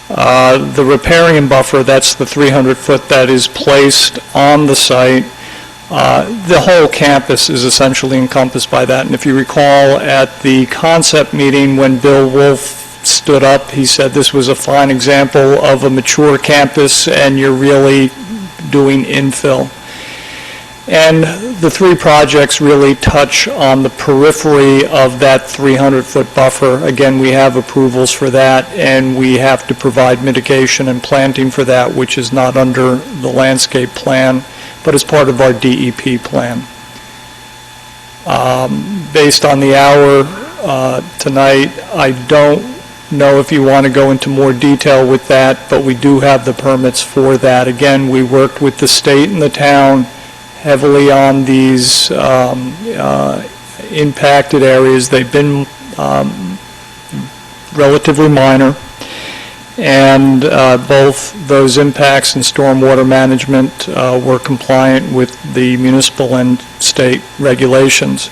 The riparian buffer, that's the 300-foot that is placed on the site. The whole campus is essentially encompassed by that. And if you recall at the concept meeting when Bill Wolf stood up, he said this was a fine example of a mature campus and you're really doing infill. And the 3 projects really touch on the periphery of that 300-foot buffer. Again, we have approvals for that, and we have to provide mitigation and planting for that, which is not under the landscape plan, but is part of our DEP plan. Based on the hour tonight, I don't know if you want to go into more detail with that, but we do have the permits for that. Again, we worked with the state and the town heavily on these impacted areas. They've been relatively minor, and both those impacts and stormwater management were compliant with the municipal and state regulations.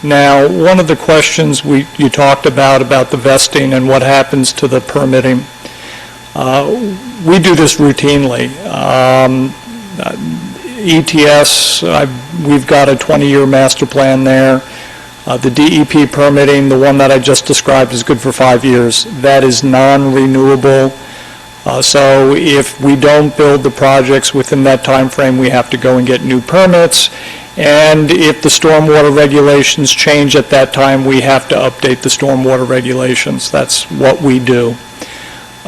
Now, one of the questions you talked about the vesting and what happens to the permitting, we do this routinely. ETS, we've got a 20-year master plan there. The DEP permitting, the one that I just described, is good for 5 years. That is non-renewable. So if we don't build the projects within that time frame, we have to go and get new permits. And if the stormwater regulations change at that time, we have to update the stormwater regulations. That's what we do.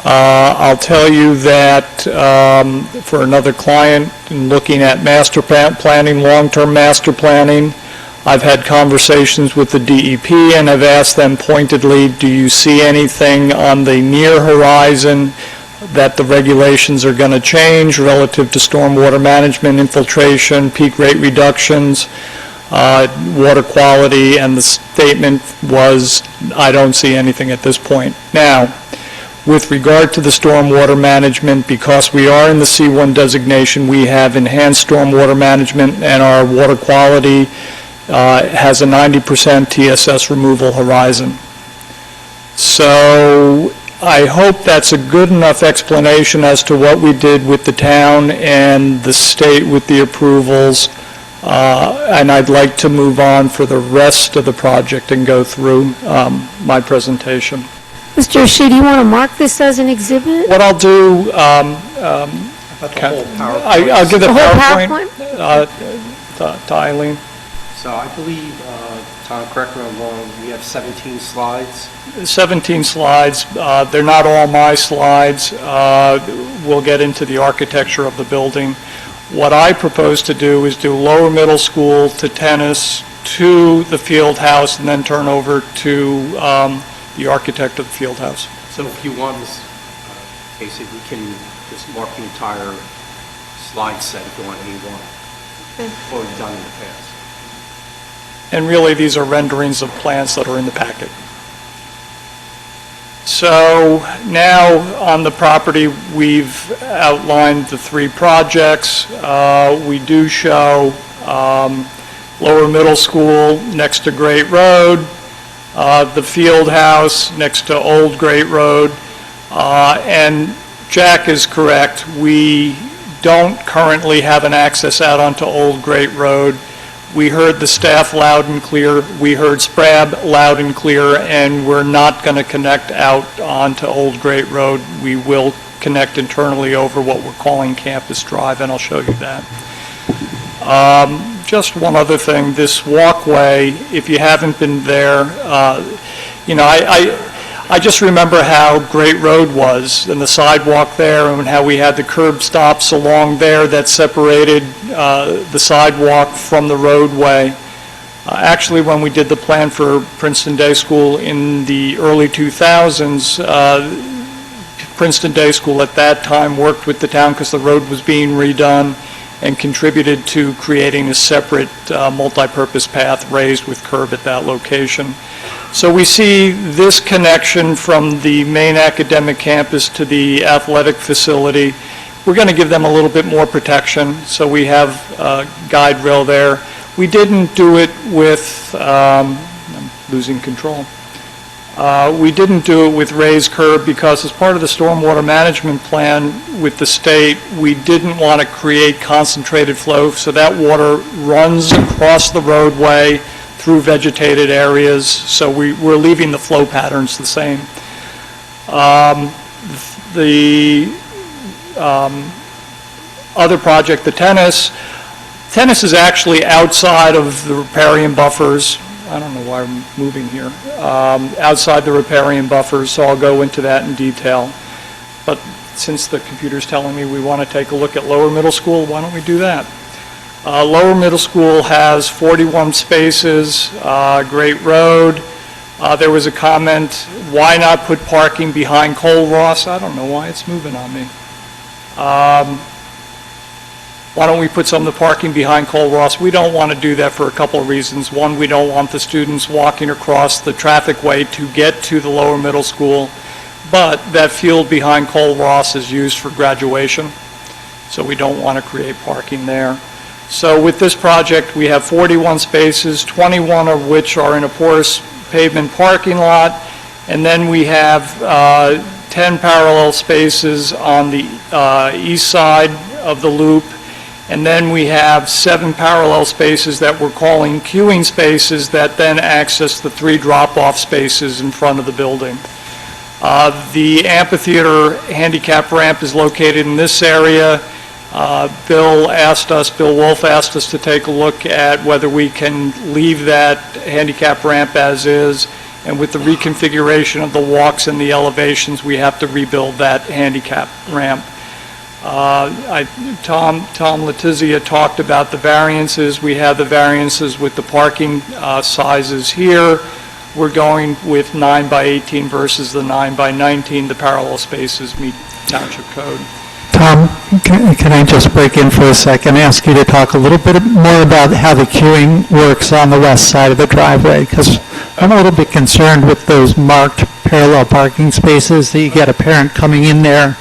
I'll tell you that for another client, in looking at master planning, long-term master planning, I've had conversations with the DEP and I've asked them pointedly, do you see anything on the near horizon that the regulations are going to change relative to stormwater management, infiltration, peak rate reductions, water quality? And the statement was, I don't see anything at this point. Now, with regard to the stormwater management, because we are in the C1 designation, we have enhanced stormwater management, and our water quality has a 90% TSS removal horizon. So I hope that's a good enough explanation as to what we did with the town and the state with the approvals, and I'd like to move on for the rest of the project and go through my presentation. Mr. Rashid, do you want to mark this as an exhibit? What I'll do, I'll give the whole PowerPoint to Eileen. So I believe, Tom, correct me if I'm wrong, we have 17 slides. 17 slides. They're not all my slides. We'll get into the architecture of the building. What I propose to do is do lower middle school to tennis to the field house and then turn over to the architect of the field house. So if you want this, Casey, we can just mark the entire slide set if you want A1, what we've done in the past. And really, these are renderings of plans that are in the packet. So now on the property, we've outlined the 3 projects. We do show Lower Middle School next to Great Road, the Field House next to Old Great Road, and Jack is correct. We don't currently have an access out onto Old Great Road. We heard the staff loud and clear. We heard SPRAB loud and clear, and we're not going to connect out onto Old Great Road. We will connect internally over what we're calling Campus Drive, and I'll show you that. Just one other thing, this walkway, if you haven't been there, I just remember how Great Road was and the sidewalk there and how we had the curb stops along there that separated the sidewalk from the roadway. Actually, when we did the plan for Princeton Day School in the early 2000s, Princeton Day School at that time worked with the town because the road was being redone and contributed to creating a separate multi-purpose path raised with curb at that location. So we see this connection from the main academic campus to the athletic facility. We're going to give them a little bit more protection, so we have a guide rail there. We didn't do it with, I'm losing control. We didn't do it with raised curb because as part of the stormwater management plan with the state, we didn't want to create concentrated flow, so that water runs across the roadway through vegetated areas, so we're leaving the flow patterns the same. The other project, the tennis is actually outside of the riparian buffers. I don't know why I'm moving here. Outside the riparian buffers, so I'll go into that in detail. But since the computer's telling me we want to take a look at Lower Middle School, why don't we do that? Lower Middle School has 41 spaces, Great Road. There was a comment, why not put parking behind Cole Ross? I don't know why it's moving on me. Why don't we put some of the parking behind Cole Ross? We don't want to do that for a couple of reasons. One, we don't want the students walking across the traffic way to get to the Lower Middle School, but that field behind Cole Ross is used for graduation, so we don't want to create parking there. So with this project, we have 41 spaces, 21 of which are in a porous pavement parking lot, and then we have 10 parallel spaces on the east side of the loop, and then we have 7 parallel spaces that we're calling queuing spaces that then access the 3 drop-off spaces in front of the building. The amphitheater handicap ramp is located in this area. Bill Wolf asked us to take a look at whether we can leave that handicap ramp as is, and with the reconfiguration of the walks and the elevations, we have to rebuild that handicap ramp. Tom Letizia talked about the variances. We have the variances with the parking sizes here. We're going with 9 by 18 versus the 9 by 19. The parallel spaces meet township code. Tom, can I just break in for a second, ask you to talk a little bit more about how the queuing works on the west side of the driveway, because I'm a little bit concerned with those marked parallel parking spaces that you get a parent coming in there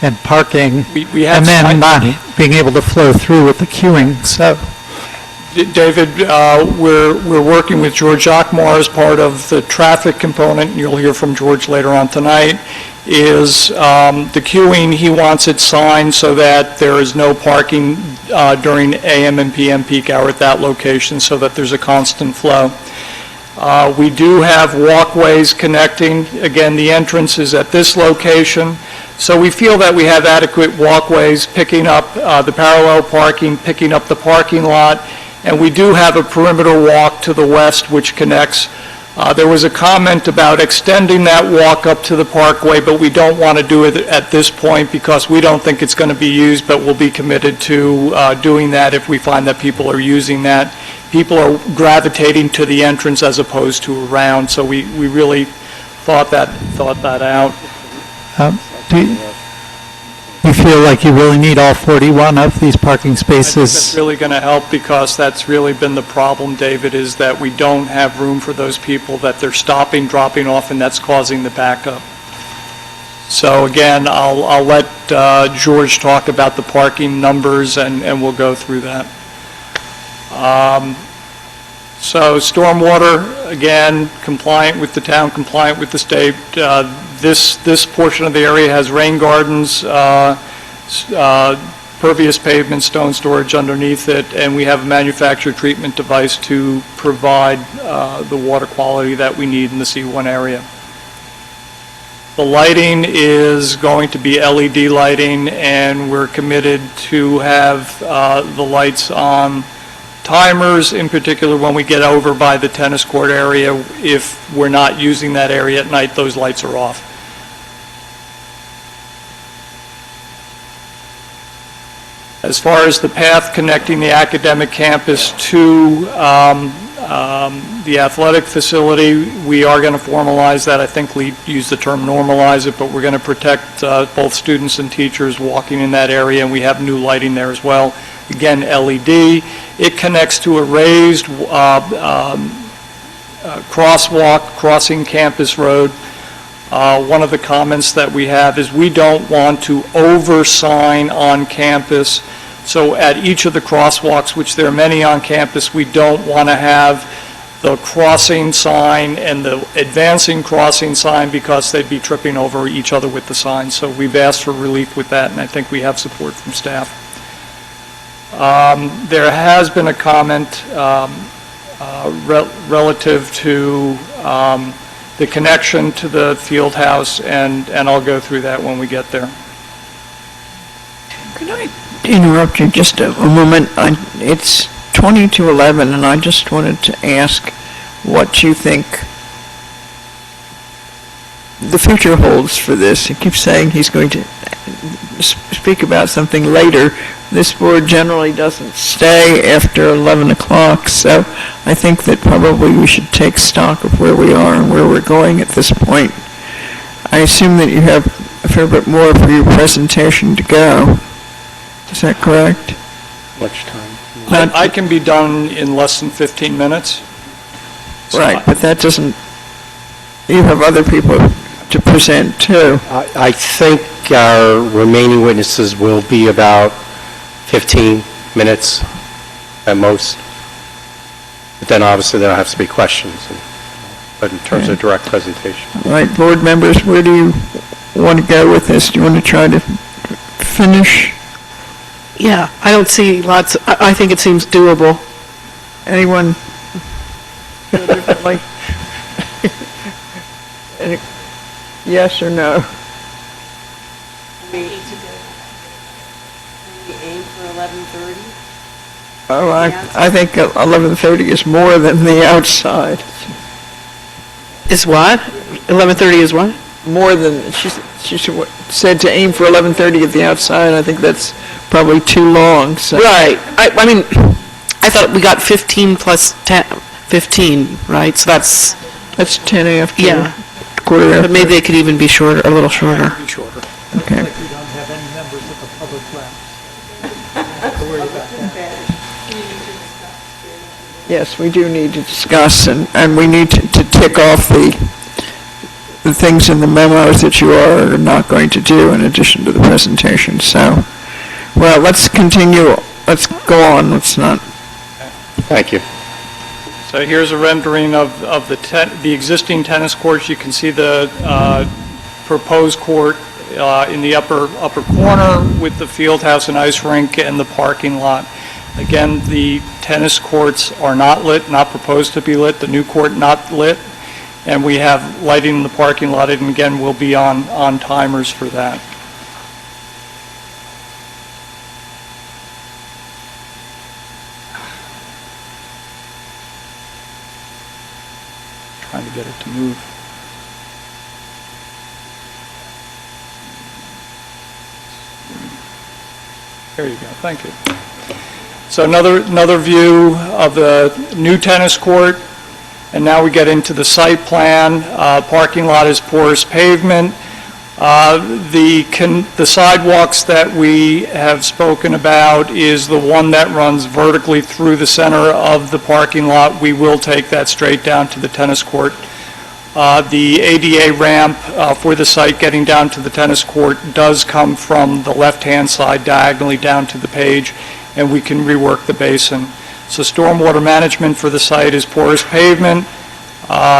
and parking, and then not being able to flow through with the queuing, so. David, we're working with George Akmar as part of the traffic component, and you'll hear from George later on tonight, is the queuing, he wants it signed so that there is no parking during AM and PM peak hour at that location so that there's a constant flow. We do have walkways connecting. Again, the entrance is at this location. So we feel that we have adequate walkways picking up the parallel parking, picking up the parking lot, and we do have a perimeter walk to the west which connects. There was a comment about extending that walk up to the parkway, but we don't want to do it at this point because we don't think it's going to be used, but we'll be committed to doing that if we find that people are using that. People are gravitating to the entrance as opposed to around, so we really thought that out. Do you feel like you really need all 41 of these parking I think spaces? that's really going to help because that's really been the problem, David, is that we don't have room for those people, that they're stopping, dropping off, and that's causing the backup. So again, I'll let George talk about the parking numbers, and we'll go through that. So stormwater, again, compliant with the town, compliant with the state. This portion of the area has rain gardens, pervious pavement, stone storage underneath it, and we have a manufactured treatment device to provide the water quality that we need in the C1 area. The lighting is going to be LED lighting, and we're committed to have the lights on timers, in particular when we get over by the tennis court area. If we're not using that area at night, those lights are off. As far as the path connecting the academic campus to the athletic facility, we are going to formalize that. I think we use the term normalize it, but we're going to protect both students and teachers walking in that area, and we have new lighting there as well. Again, LED. It connects to a raised crosswalk crossing Campus Road. One of the comments that we have is we don't want to over-sign on campus. So at each of the crosswalks, which there are many on campus, we don't want to have the crossing sign and the advancing crossing sign because they'd be tripping over each other with the sign. So we've asked for relief with that, and I think we have support from staff. There has been a comment relative to the connection to the field house, and I'll go through that when we get there. Could I interrupt you just a moment? It's 20 to 11, and I just wanted to ask what you think the future holds for this. He keeps saying he's going to speak about something later. This board generally doesn't stay after 11 o'clock, so I think that probably we should take stock of where we are and where we're going at this point. I assume that you have a fair bit more for your presentation to go. Is that correct? Much time. I can be done in less than 15 minutes. Right, but that doesn't, you have other people to present too. I think our remaining witnesses will be about 15 minutes at most. But then obviously there'll have to be questions, but in terms of direct presentation. All right, board members, where do you want to go with this? Do you want to try to finish? Yeah, I don't see lots, I think it seems doable. Anyone feel differently? Yes or no? We aim for 11:30? Oh, I think 11:30 is more than the outside. Is what? 11:30 is what? More than, she said to aim for 11:30 at the outside. I think that's probably too long, so. Right. I mean, I thought we got 15 plus 10, 15, right? So that's 10 after. Yeah. Quarter after. But maybe they could even be shorter, a little shorter. Be shorter. Okay. Like we don't have any members of the public left. Not to worry about that. Yes, we do need to discuss, and we need to tick off the things in the memos that you are not going to do in addition to the presentation. So, well, let's continue. Let's go on. Let's not. Thank you. So here's a rendering of the existing tennis courts. You can see the proposed court in the upper corner with the field house and ice rink and the parking lot. Again, the tennis courts are not lit, not proposed to be lit. The new court not lit, and we have lighting in the parking lot, and again, we'll be on timers for that. Trying to get it to move. There you go, thank you. So another view of the new tennis court, and now we get into the site plan. Parking lot is porous pavement. The sidewalks that we have spoken about is the one that runs vertically through the center of the parking lot. We will take that straight down to the tennis court The ADA ramp for the site getting down to the tennis court does come from the left-hand side diagonally down to the page, and we can rework the basin. So stormwater management for the site is porous pavement,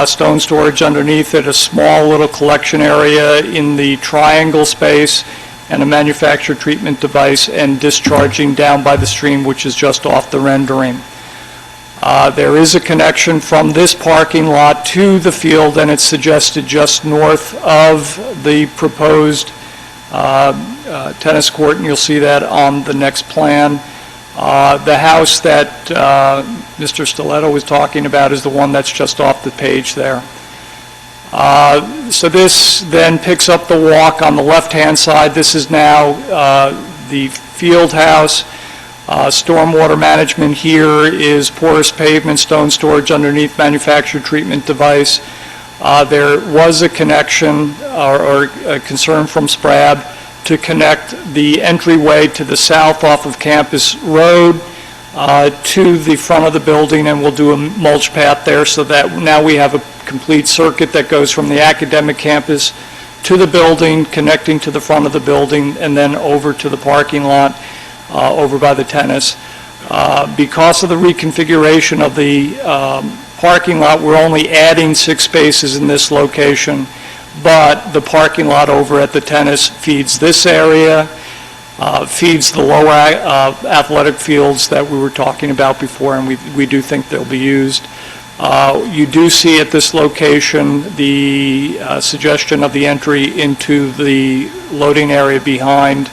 stone storage underneath it, a small little collection area in the triangle space, and a manufactured treatment device, and discharging down by the stream, which is just off the rendering. There is a connection from this parking lot to the field, and it's suggested just north of the proposed tennis court, and you'll see that on the next plan. The house that Mr. Stiletto was talking about is the one that's just off the page there. So this then picks up the walk on the left-hand side. This is now the field house. Stormwater management here is porous pavement, stone storage underneath, manufactured treatment device. There was a connection or a concern from SPRAB to connect the entryway to the south off of Campus Road to the front of the building, and we'll do a mulch path there so that now we have a complete circuit that goes from the academic campus to the building, connecting to the front of the building, and then over to the parking lot over by the tennis. Because of the reconfiguration of the parking lot, we're only adding 6 spaces in this location, but the parking lot over at the tennis feeds this area, feeds the lower athletic fields that we were talking about before, and we do think they'll be used. You do see at this location the suggestion of the entry into the loading area behind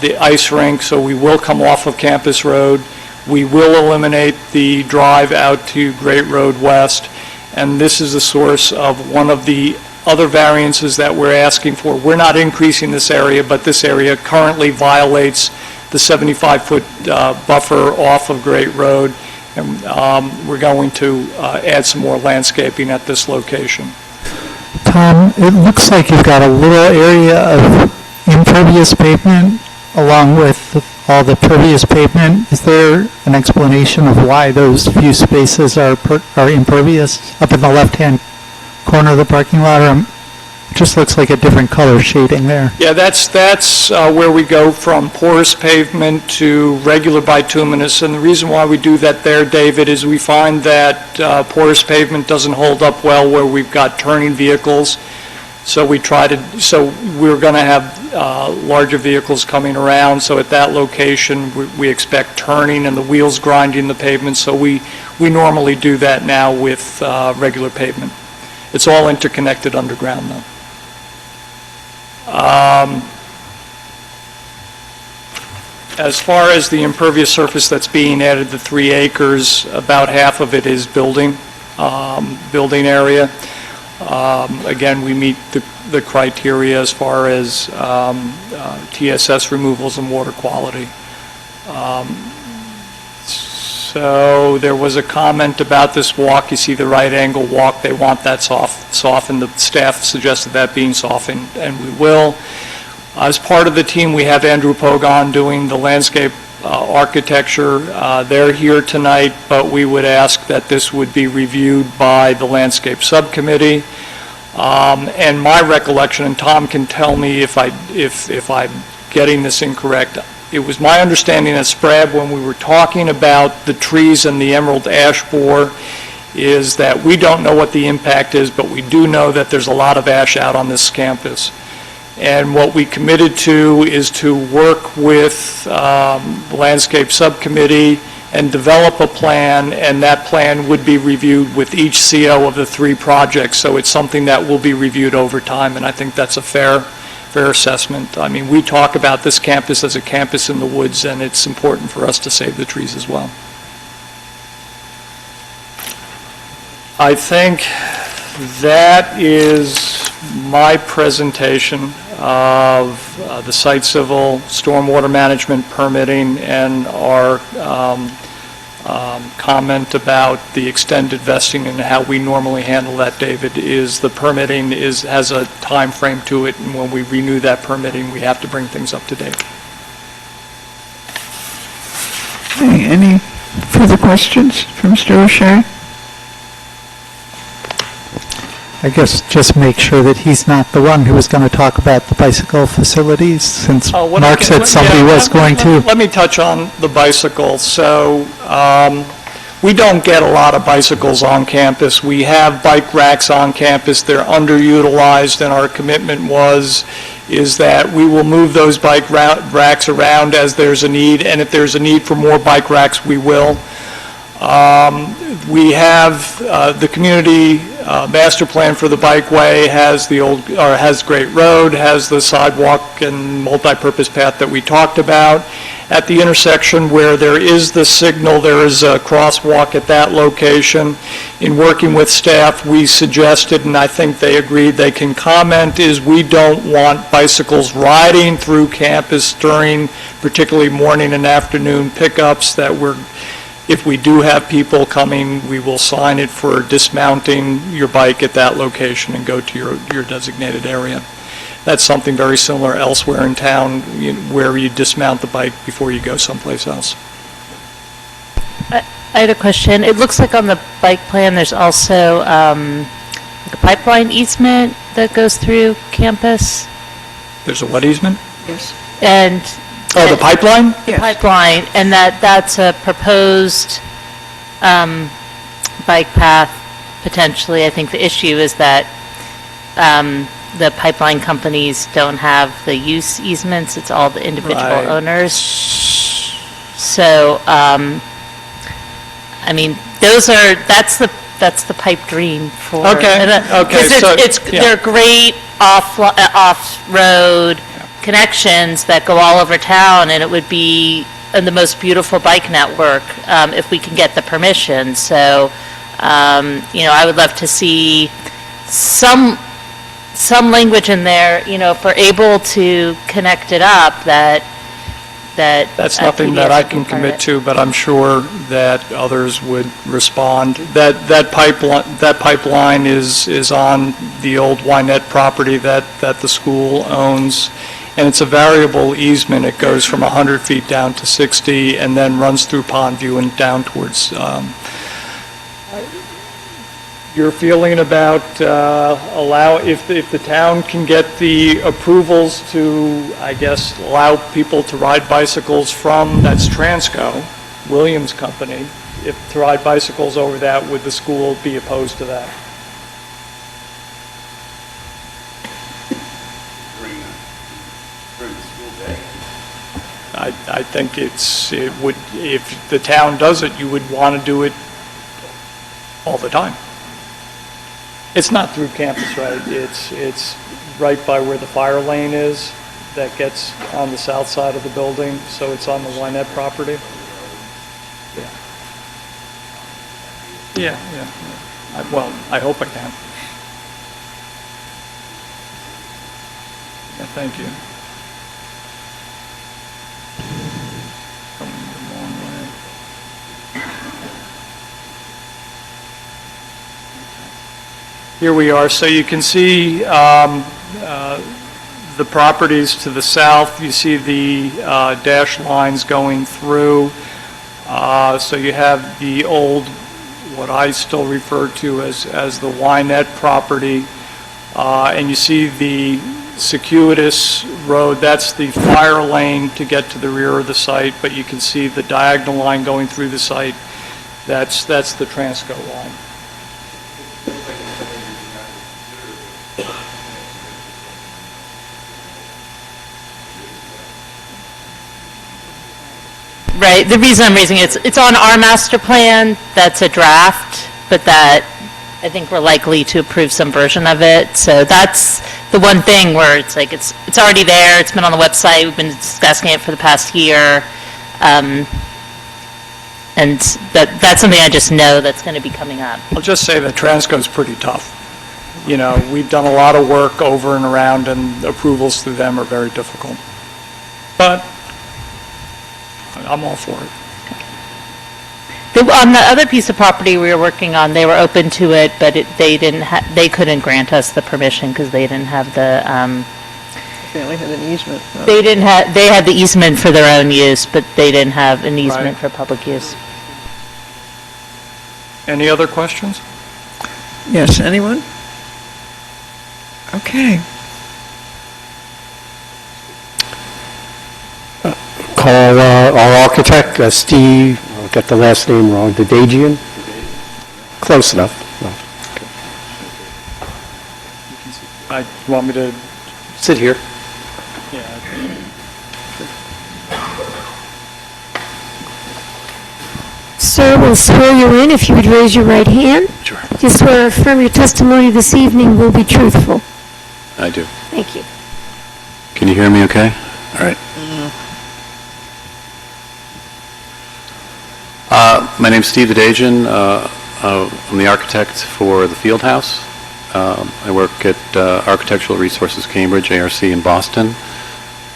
the ice rink, so we will come off of Campus Road. We will eliminate the drive out to Great Road West, and this is the source of one of the other variances that we're asking for. We're not increasing this area, but this area currently violates the 75-foot buffer off of Great Road, and we're going to add some more landscaping at this location. Tom, it looks like you've got a little area of impervious pavement along with all the pervious pavement. Is there an explanation of why those few spaces are impervious up in the left-hand corner of the parking lot? Or it just looks like a different color shading there. Yeah, that's where we go from porous pavement to regular bituminous, and the reason why we do that there, David, is we find that porous pavement doesn't hold up well where we've got turning vehicles. So we're going to have larger vehicles coming around, so at that location we expect turning and the wheels grinding the pavement, so we normally do that now with regular pavement. It's all interconnected underground though. As far as the impervious surface that's being added, the 3 acres, about half of it is building area. Again, we meet the criteria as far as TSS removals and water quality. So there was a comment about this walk. You see the right angle walk. They want that softened. The staff suggested that being softened, and we will. As part of the team, we have Andrew Pogon doing the landscape architecture. They're here tonight, but we would ask that this would be reviewed by the landscape subcommittee. And my recollection, and Tom can tell me if I'm getting this incorrect, it was my understanding at SPRAB when we were talking about the trees and the emerald ash borer is that we don't know what the impact is, but we do know that there's a lot of ash out on this campus. And what we committed to is to work with the landscape subcommittee and develop a plan, and that plan would be reviewed with each CO of the 3 projects. So it's something that will be reviewed over time, and I think that's a fair assessment. I mean, we talk about this campus as a campus in the woods, and it's important for us to save the trees as well. I think that is my presentation of the site civil, stormwater management permitting, and our comment about the extended vesting and how we normally handle that, David, is the permitting has a time frame to it, and when we renew that permitting, we have to bring things up to date. Okay, any further questions from Mr. O'Shea? I guess just make sure that he's not the one who was going to talk about the bicycle facilities, since What I Mark can- said somebody yeah, was going to. Let me touch on the bicycles. So, we don't get a lot of bicycles on campus. We have bike racks on campus. They're underutilized, and our commitment is that we will move those bike racks around as there's a need, and if there's a need for more bike racks, we will. We have, the community master plan for the bikeway has Great Road, has the sidewalk and multi-purpose path that we talked about. At the intersection where there is the signal, there is a crosswalk at that location. In working with staff, we suggested, and I think they agreed, they can comment, is we don't want bicycles riding through campus during particularly morning and afternoon pickups, that if we do have people coming, we will sign it for dismounting your bike at that location and go to your designated area. That's something very similar elsewhere in town, where you dismount the bike before you go someplace else. I had a question. It looks like on the bike plan, there's also like a pipeline easement that goes through campus. There's a what easement? Yes. And Oh, the pipeline? the pipeline, and that's a proposed bike path, potentially. I think the issue is that the pipeline companies don't have the use easements. It's all the individual Right. owners. So, I mean, that's the pipe dream for. Okay, okay, so, yeah. They're great off-road connections that go all over town, and it would be the most beautiful bike network if we can get the permission. So, I would love to see some language in there, if we're able to connect it up, that That's nothing that I can commit to, but I'm sure that others would respond. That pipeline is on the old Wynette property that the school owns, and it's a variable easement. It goes from 100 feet down to 60, and then runs through Pondview and down towards. Your feeling about if the town can get the approvals to, I guess, allow people to ride bicycles from, that's Transco, Williams Company, to ride bicycles over that, would the school be opposed to that? I think it would, if the town does it, you would want to do it all the time. It's not through campus, right? It's right by where the fire lane is that gets on the south side of the building, so it's on the Wynette property. Yeah. Well, I hope I can. Yeah, thank you. Going the wrong way. Here we are. So you can see the properties to the south. You see the dashed lines going through. So you have the old, what I still refer to as the Wynette property. And you see the circuitous road. That's the fire lane to get to the rear of the site, but you can see the diagonal line going through the site. That's the Transco line. Right, the reason I'm raising it's on our master plan, that's a draft, but that, I think we're likely to approve some version of it. So that's the one thing where it's like, it's already there, it's been on the website, we've been discussing it for the past year. And that's something I just know that's going to be coming up. I'll just say that Transco's pretty tough. We've done a lot of work over and around, and approvals through them are very difficult. But I'm all for it. On the other piece of property we were working on, they were open to it, but they couldn't grant us the permission because they didn't have the, They only had an easement. they had the easement for their own use, but they didn't have an easement for public use. Any other questions? Yes, anyone? Okay. Call our architect, Steve, I'll get the last name wrong, Dadagian? Close enough. You want me to? Sit here. Sir, we'll swear you in if you would raise your right hand. Sure. Do you swear or affirm your testimony this evening will be truthful? I do. Thank you. Can you hear me okay? All right. My name's Steve Dadagian. I'm the architect for the Field House. I work at Architectural Resources Cambridge, ARC in Boston.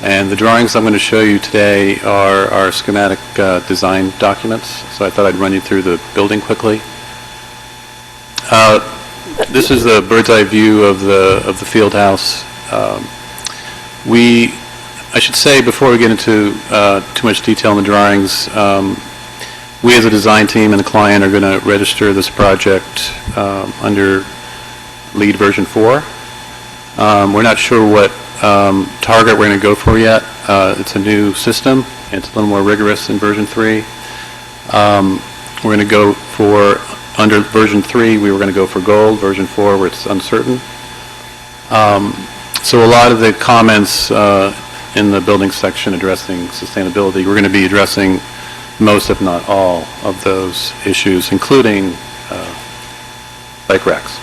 And the drawings I'm going to show you today are our schematic design documents. So I thought I'd run you through the building quickly. This is the bird's eye view of the Field House. I should say before we get into too much detail in the drawings, we as a design team and the client are going to register this project under LEED version 4. We're not sure what target we're going to go for yet. It's a new system. It's a little more rigorous than version 3. We're going to go for, under version 3, we were going to go for gold. Version 4, where it's uncertain. So a lot of the comments in the building section addressing sustainability, we're going to be addressing most, if not all, of those issues, including bike racks.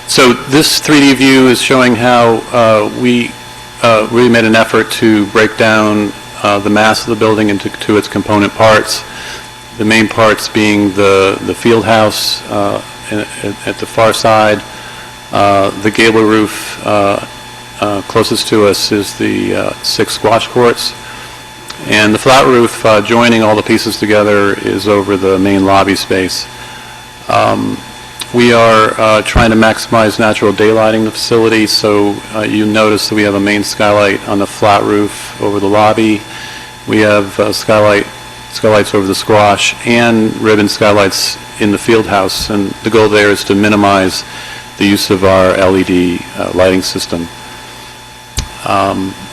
So this 3D view is showing how we really made an effort to break down the mass of the building into its component parts. The main parts being the field house at the far side. The gable roof closest to us is the 6 squash courts. And the flat roof joining all the pieces together is over the main lobby space. We are trying to maximize natural daylighting in the facility, so you notice that we have a main skylight on the flat roof over the lobby. We have skylights over the squash and ribbon skylights in the field house, and the goal there is to minimize the use of our LED lighting system.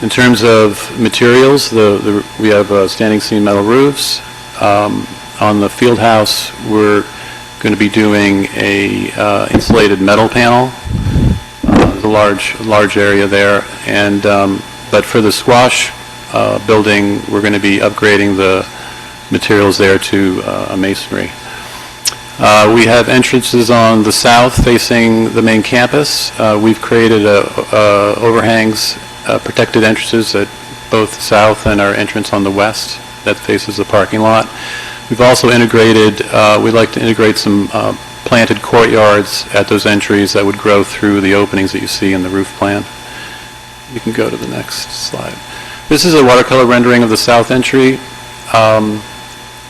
In terms of materials, we have standing seam metal roofs. On the field house, we're going to be doing a insulated metal panel. There's a large area there, and but for the squash building, we're going to be upgrading the materials there to a masonry. We have entrances on the south facing the main campus. We've created overhangs, protected entrances at both the south and our entrance on the west that faces the parking lot. We've also integrated, we'd like to integrate some planted courtyards at those entries that would grow through the openings that you see in the roof plan. You can go to the next slide. This is a watercolor rendering of the south entry.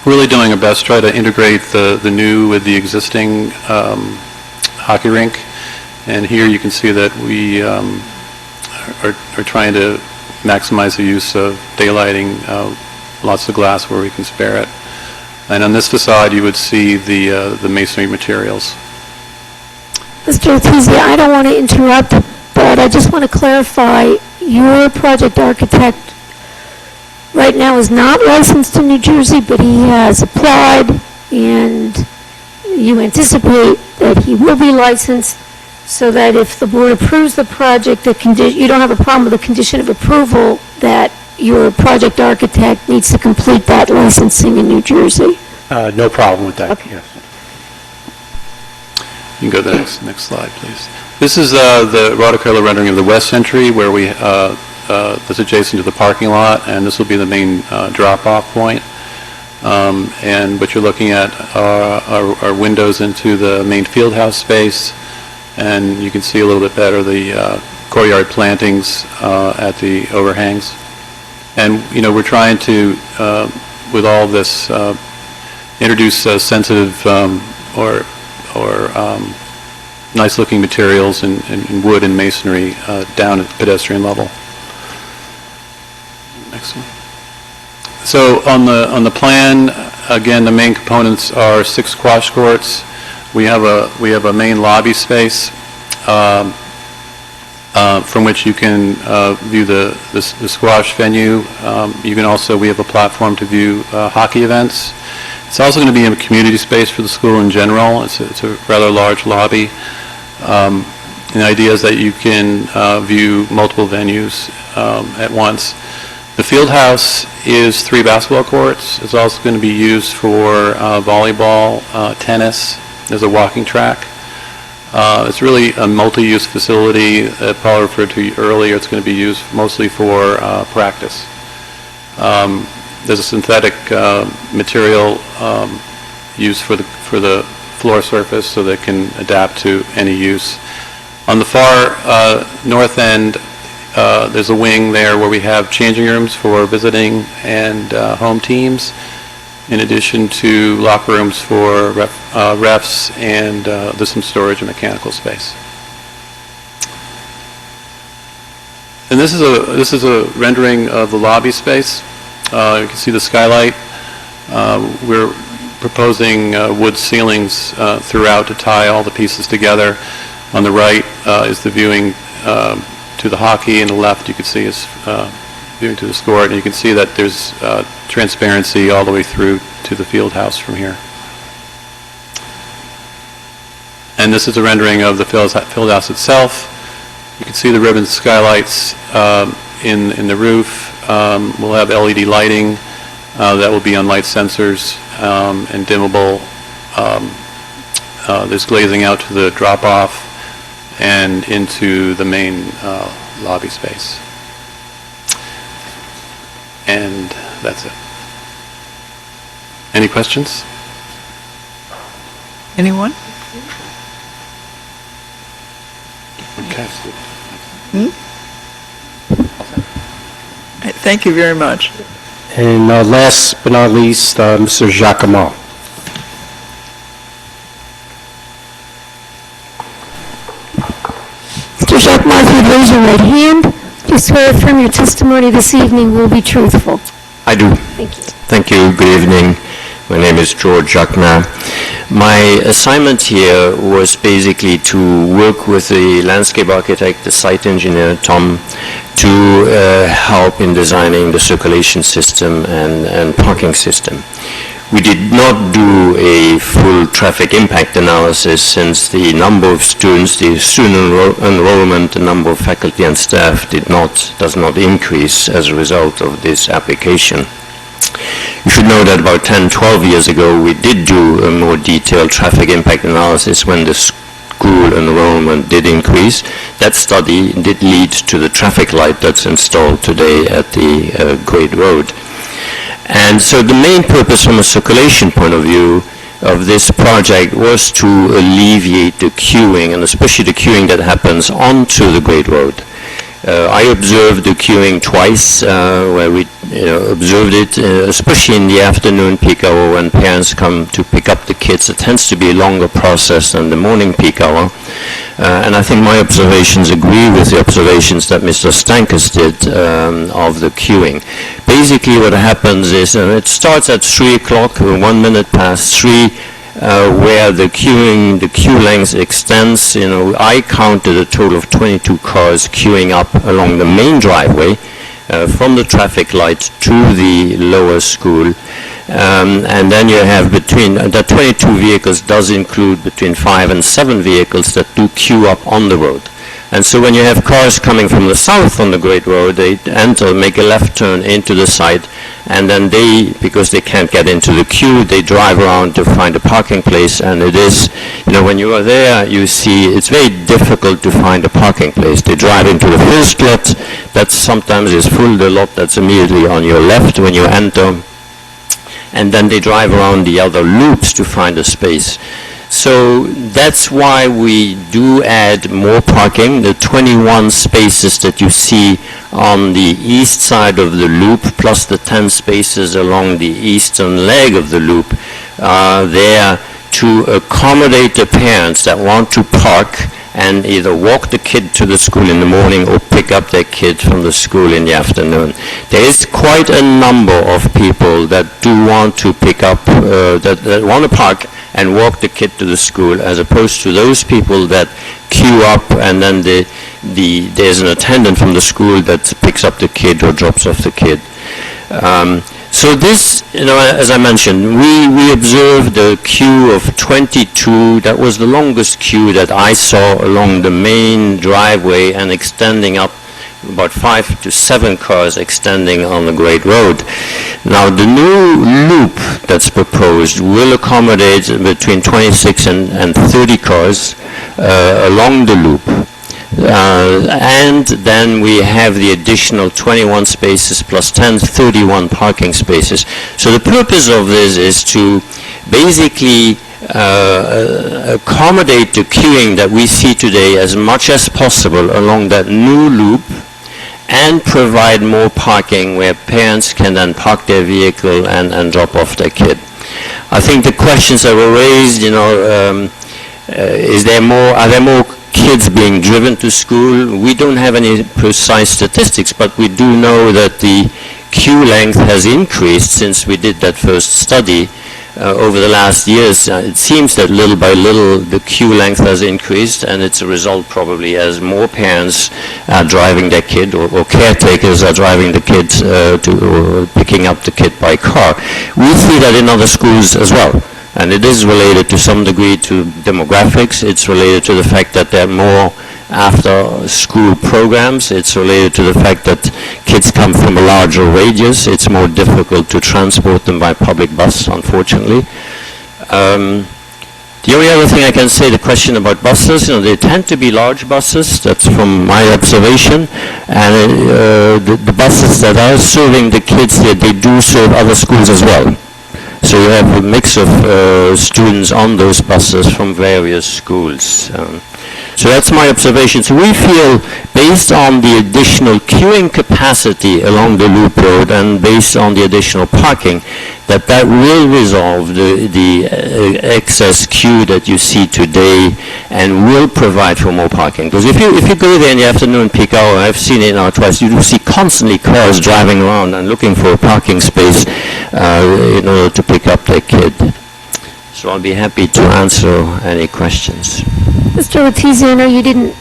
Really doing our best to try to integrate the new with the existing hockey rink. And here you can see that we are trying to maximize the use of daylighting, lots of glass where we can spare it. And on this facade, you would see the masonry materials. Mr. Letizia, I don't want to interrupt, but I just want to clarify, your project architect right now is not licensed in New Jersey, but he has applied, and you anticipate that he will be licensed, so that if the board approves the project, you don't have a problem with the condition of approval that your project architect needs to complete that licensing in New Jersey. No problem with that, Okay. yes. You can go to the next slide, please. This is the watercolor rendering of the west entry where we that's adjacent to the parking lot, and this will be the main drop-off point. And what you're looking at are windows into the main field house space, and you can see a little bit better the courtyard plantings at the overhangs. And, you know, we're trying to, with all this, introduce sensitive or nice-looking materials in wood and masonry down at the pedestrian level. Next one. So on the plan, again, the main components are 6 squash courts. We have a main lobby space from which you can view the squash venue. We have a platform to view hockey events. It's also going to be a community space for the school in general. It's a rather large lobby. And the idea is that you can view multiple venues at once. The field house is 3 basketball courts. It's also going to be used for volleyball, tennis. There's a walking track. It's really a multi-use facility that Paul referred to earlier. It's going to be used mostly for practice. There's a synthetic material used for the floor surface so that it can adapt to any use. On the far north end, there's a wing there where we have changing rooms for visiting and home teams, in addition to locker rooms for refs, and there's some storage and mechanical space. And this is a rendering of the lobby space. You can see the skylight. We're proposing wood ceilings throughout to tie all the pieces together. On the right is the viewing to the hockey, and the left you can see is viewing to the score, and you can see that there's transparency all the way through to the field house from here. And this is a rendering of the field house itself. You can see the ribbon skylights in the roof. We'll have LED lighting that will be on light sensors and dimmable. There's glazing out to the drop-off and into the main lobby space. And that's it. Any questions? Anyone? Okay. Thank you very much. And last but not least, Mr. Giacomo. Mr. Giacomo, if you'd raise your right hand, do you swear affirm your testimony this evening will be truthful? I do. Thank you. Thank you. Good evening. My name is George Jacquemin. My assignment here was basically to work with the landscape architect, the site engineer, Tom, to help in designing the circulation system and parking system. We did not do a full traffic impact analysis since the number of students, the student enrollment, the number of faculty and staff does not increase as a result of this application. You should know that about 10, 12 years ago, we did do a more detailed traffic impact analysis when the school enrollment did increase. That study did lead to the traffic light that's installed today at the Great Road. And so the main purpose from a circulation point of view of this project was to alleviate the queuing, and especially the queuing that happens onto the Great Road. I observed the queuing twice, where we observed it, especially in the afternoon peak hour when parents come to pick up the kids. It tends to be a longer process than the morning peak hour. And I think my observations agree with the observations that Mr. Stankus did of the queuing. Basically what happens is, it starts at 3 o'clock, 1 minute past 3, where the queue length extends. I counted a total of 22 cars queuing up along the main driveway from the traffic light to the lower school. And then you have the 22 vehicles does include between 5 and 7 vehicles that do queue up on the road. And so when you have cars coming from the south on the Great Road, they enter, make a left turn into the site, and then because they can't get into the queue, they drive around to find a parking place. And it is, when you are there, you see it's very difficult to find a parking place. They drive into the first lot that sometimes is full, the lot that's immediately on your left when you enter, and then they drive around the other loops to find a space. So that's why we do add more parking. The 21 spaces that you see on the east side of the loop, plus the 10 spaces along the eastern leg of the loop, are there to accommodate the parents that want to park and either walk the kid to the school in the morning or pick up their kid from the school in the afternoon. There is quite a number of people that do want to pick up, that want to park and walk the kid to the school, as opposed to those people that queue up and then there's an attendant from the school that picks up the kid or drops off the kid. So this, as I mentioned, we observed a queue of 22. That was the longest queue that I saw along the main driveway and extending up about 5 to 7 cars extending on the Great Road. Now, the new loop that's proposed will accommodate between 26 and 30 cars along the loop. And then we have the additional 21 spaces plus 10, 31 parking spaces. So the purpose of this is to basically accommodate the queuing that we see today as much as possible along that new loop, and provide more parking where parents can then park their vehicle and drop off their kid. I think the questions that were raised, are there more kids being driven to school? We don't have any precise statistics, but we do know that the queue length has increased since we did that first study. Over the last years, it seems that little by little the queue length has increased, and it's a result probably as more parents are driving their kid or caretakers are driving the kids or picking up the kid by car. We see that in other schools as well, and it is related to some degree to demographics. It's related to the fact that there are more after-school programs. It's related to the fact that kids come from a larger radius. It's more difficult to transport them by public bus, unfortunately. The only other thing I can say, the question about buses, they tend to be large buses. That's from my observation. And the buses that are serving the kids here, they do serve other schools as well. So you have a mix of students on those buses from various schools. So that's my observation. So we feel, based on the additional queuing capacity along the loop road and based on the additional parking, that will resolve the excess queue that you see today and will provide for more parking. Because if you go there in the afternoon peak hour, I've seen it now twice, you do see constantly cars driving around and looking for a parking space in order to pick up their kid. So I'll be happy to answer any questions. Mr. Letizia, I know you didn't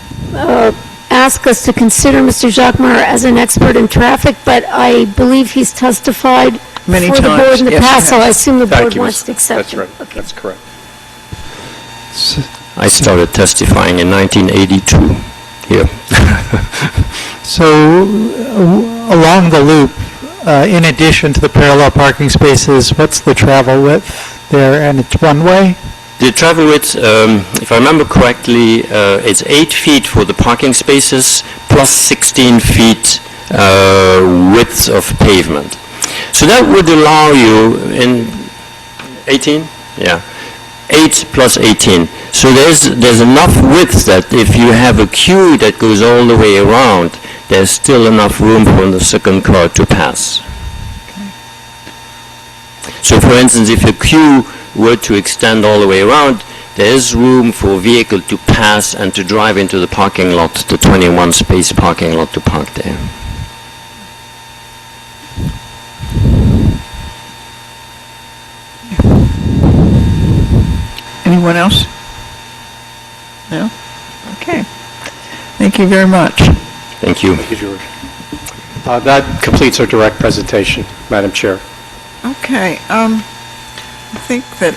ask us to consider Mr. Jacquemart as an expert in traffic, but I believe he's testified Many for the board times. in the Yes, past, he so I has. assume the Thank board you, wants to accept That's him. right. That's correct. I started testifying in 1982 here. So along the loop, in addition to the parallel parking spaces, what's the travel width there? And it's one way? The travel width, if I remember correctly, it's 8 feet for the parking spaces plus 16 feet width of pavement. So that would allow you in 18? Yeah. 8 plus 18. So there's enough width that if you have a queue that goes all the way around, there's still enough room for the second car to pass. So for instance, if a queue were to extend all the way around, there is room for a vehicle to pass and to drive into the parking lot, the 21 space parking lot to park there. Anyone else? No? Okay. Thank you very much. Thank you. Thank you, George. That completes our direct presentation, Madam Chair. Okay, I think that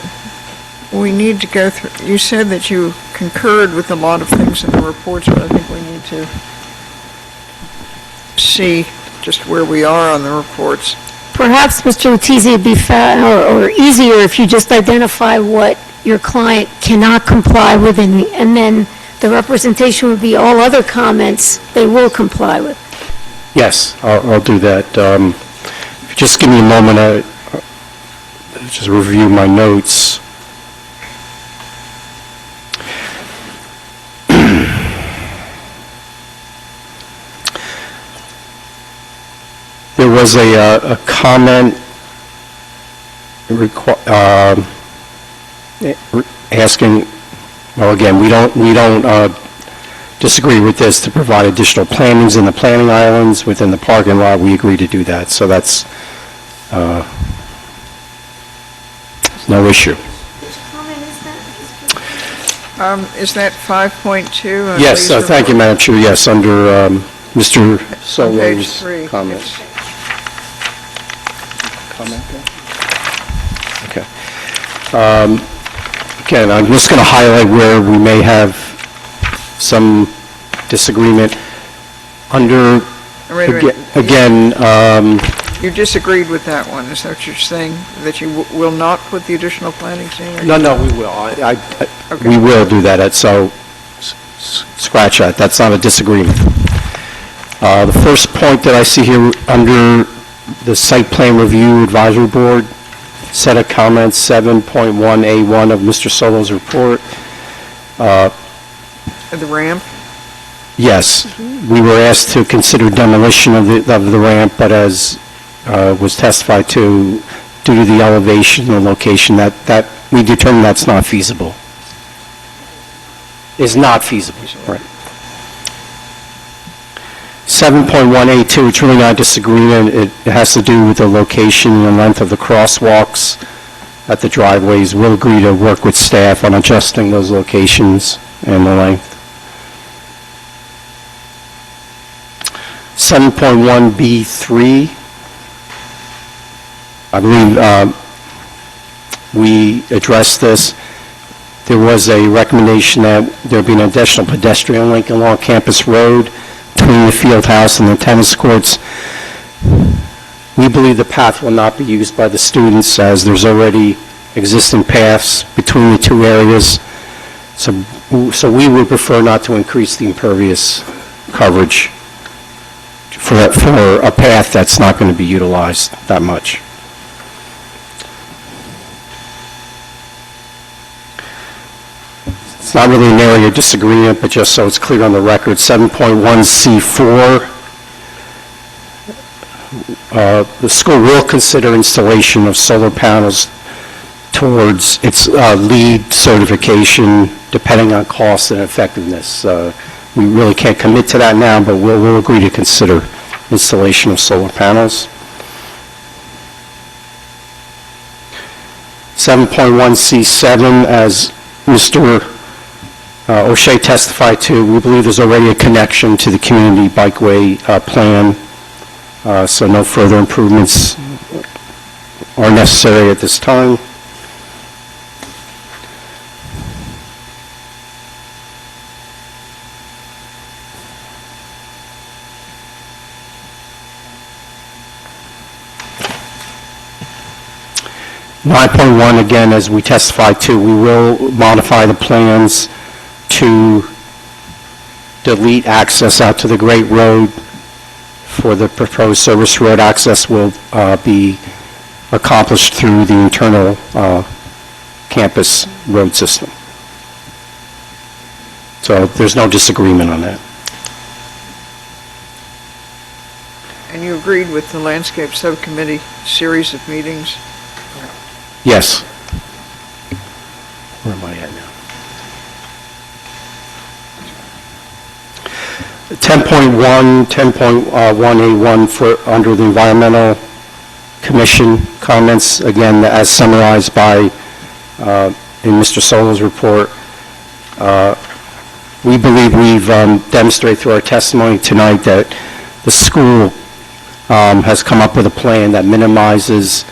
we need to go through, you said that you concurred with a lot of things in the reports, but I think we need to see just where we are on the reports. Perhaps, Mr. Letizia, it'd be or easier if you just identify what your client cannot comply with, and then the representation would be all other comments they will comply with. Yes, I'll do that. Just give me a moment, I just review my notes. There was a comment asking, well, again, we don't disagree with this, to provide additional plantings in the planting islands within the parking lot. We agree to do that, so that's no issue. Which comment is Is that 5.2? Yes, thank you, Madam Chair. Yes, under Mr. On page Solo's 3. comments. Comment there? Okay. Again, I'm just going to highlight where we may have some disagreement. Under, Wait a minute. again, You disagreed with that one, is that what you're saying? That you will not put the additional plantings in? no, we will. We will do that, so scratch that. That's not a disagreement. The first point that I see here under the Site Plan Review Advisory Board, set of comments, 7.1A1 of Mr. Solo's report. The ramp? Yes, we were asked to consider demolition of the ramp, but as was testified to, due to the elevation and location, that we determined that's not feasible. Is not feasible, right. 7.1A2, it's really not a disagreement. It has to do with the location and length of the crosswalks at the driveways. We'll agree to work with staff on adjusting those locations and the length. 7.1B3, I believe we addressed this. There was a recommendation that there be an additional pedestrian link along Campus Road between the field house and the tennis courts. We believe the path will not be used by the students as there's already existing paths between the two areas. So we would prefer not to increase the impervious coverage for a path that's not going to be utilized that much. It's not really an area of disagreement, but just so it's clear on the record, 7.1C4, the school will consider installation of solar panels towards its LEED certification, depending on cost and effectiveness. We really can't commit to that now, but we'll agree to consider installation of solar panels. 7.1C7, as Mr. O'Shea testified to, we believe there's already a connection to the community bikeway plan, so no further improvements are necessary at this time. .1, again, as we testified to, we will modify the plans to delete access out to the Great Road for the proposed service road. Access will be accomplished through the internal campus road system. So there's no disagreement on that. And you agreed with the landscape subcommittee series of meetings? Yes. Where am I at now? 10.1, 10.1A1 for under the Environmental Commission comments, again, as summarized by in Mr. Solo's report. We believe we've demonstrated through our testimony tonight that the school has come up with a plan that minimizes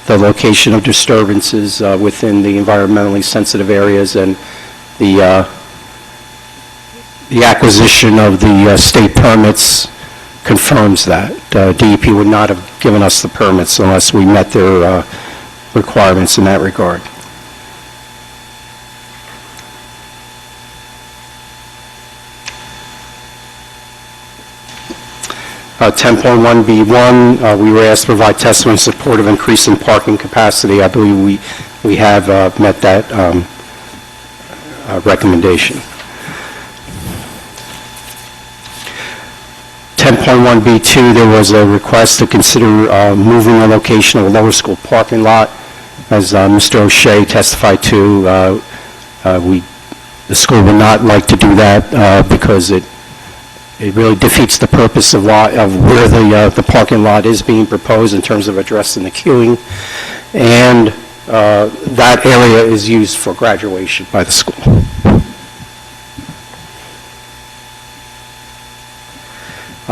the location of disturbances within the environmentally sensitive areas, and the acquisition of the state permits confirms that. DEP would not have given us the permits unless we met their requirements in that regard. Uh, 10.1B1, we were asked to provide testimony in support of increasing parking capacity. I believe we have met that recommendation. 10.1B2, there was a request to consider moving the location of a lower school parking lot. As Mr. O'Shea testified to, the school would not like to do that because it really defeats the purpose of where the parking lot is being proposed in terms of addressing the queuing. And that area is used for graduation by the school.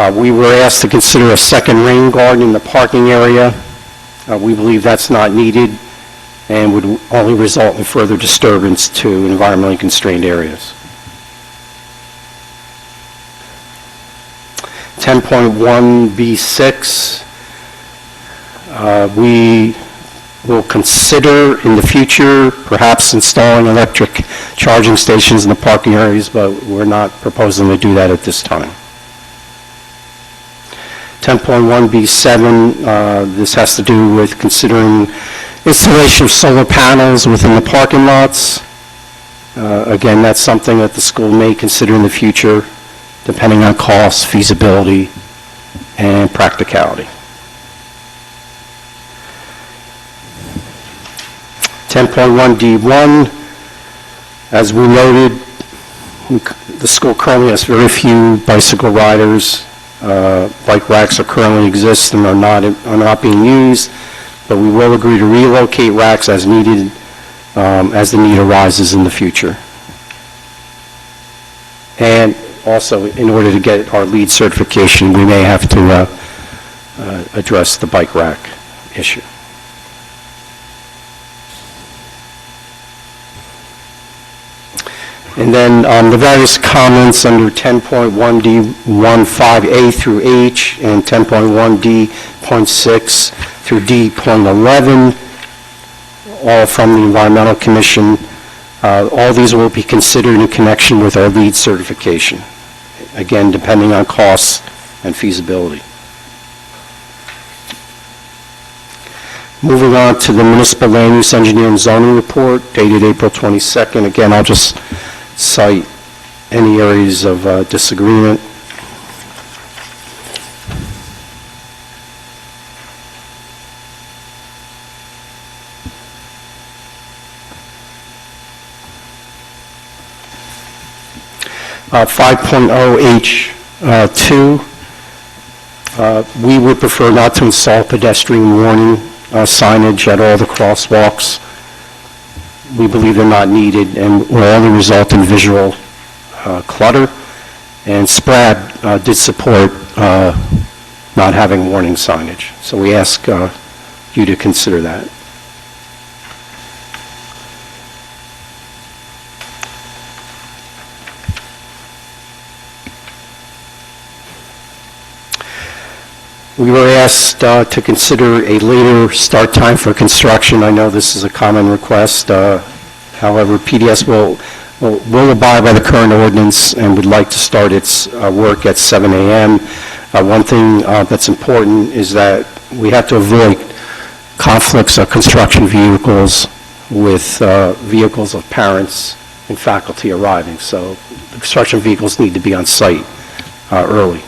We were asked to consider a second rain garden in the parking area. We believe that's not needed and would only result in further disturbance to environmentally constrained areas. 10.1B6, we will consider in the future perhaps installing electric charging stations in the parking areas, but we're not proposing to do that at this time. 10.1B7, this has to do with considering installation of solar panels within the parking lots. Again, that's something that the school may consider in the future, depending on cost, feasibility, and practicality. 10.1D1, as we noted, the school currently has very few bicycle riders. Bike racks are currently exist and are not being used, but we will agree to relocate racks as needed, as the need arises in the future. And also, in order to get our LEED certification, we may have to address the bike rack issue. And then the various comments under 10.1D15A through H and 10.1D.6 through D.11, all from the Environmental Commission. All these will be considered in connection with our LEED certification, again, depending on costs and feasibility. Moving on to the Municipal Land Use Engineer and Zoning Report dated April 22nd. Again, I'll just cite any areas of disagreement. Uh, 5.0H2, we would prefer not to install pedestrian warning signage at all the crosswalks. We believe they're not needed and will only result in visual clutter. And SPRAD did support not having warning signage. So we ask you to consider that. We were asked to consider a later start time for construction. I know this is a common request. However, PDS will abide by the current ordinance and would like to start its work at 7 a.m. One thing that's important is that we have to avoid conflicts of construction vehicles with vehicles of parents and faculty arriving. So the construction vehicles need to be on site early.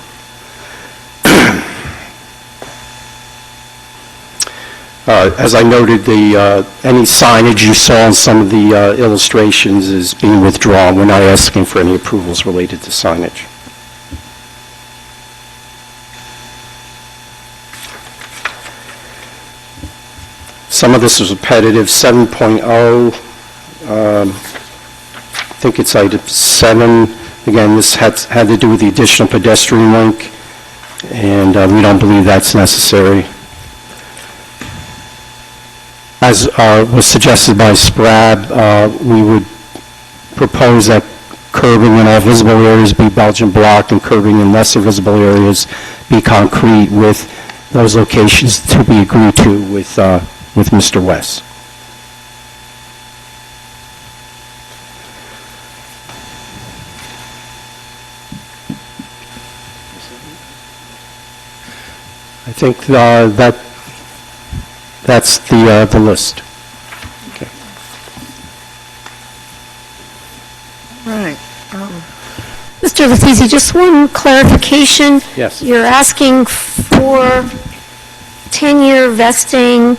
As I noted, any signage you saw in some of the illustrations is being withdrawn. We're not asking for any approvals related to signage. Some of this is repetitive. 7.0, I think it's item 7. Again, this had to do with the additional pedestrian link, and we don't believe that's necessary. As was suggested by SPRAD, we would propose that curbing in all visible areas be Belgian block and curbing in lesser visible areas be concrete, with those locations to be agreed to with Mr. West. I think that's the list. Okay. Right. Mr. Lattizi, just one clarification. Yes. You're asking for 10-year vesting.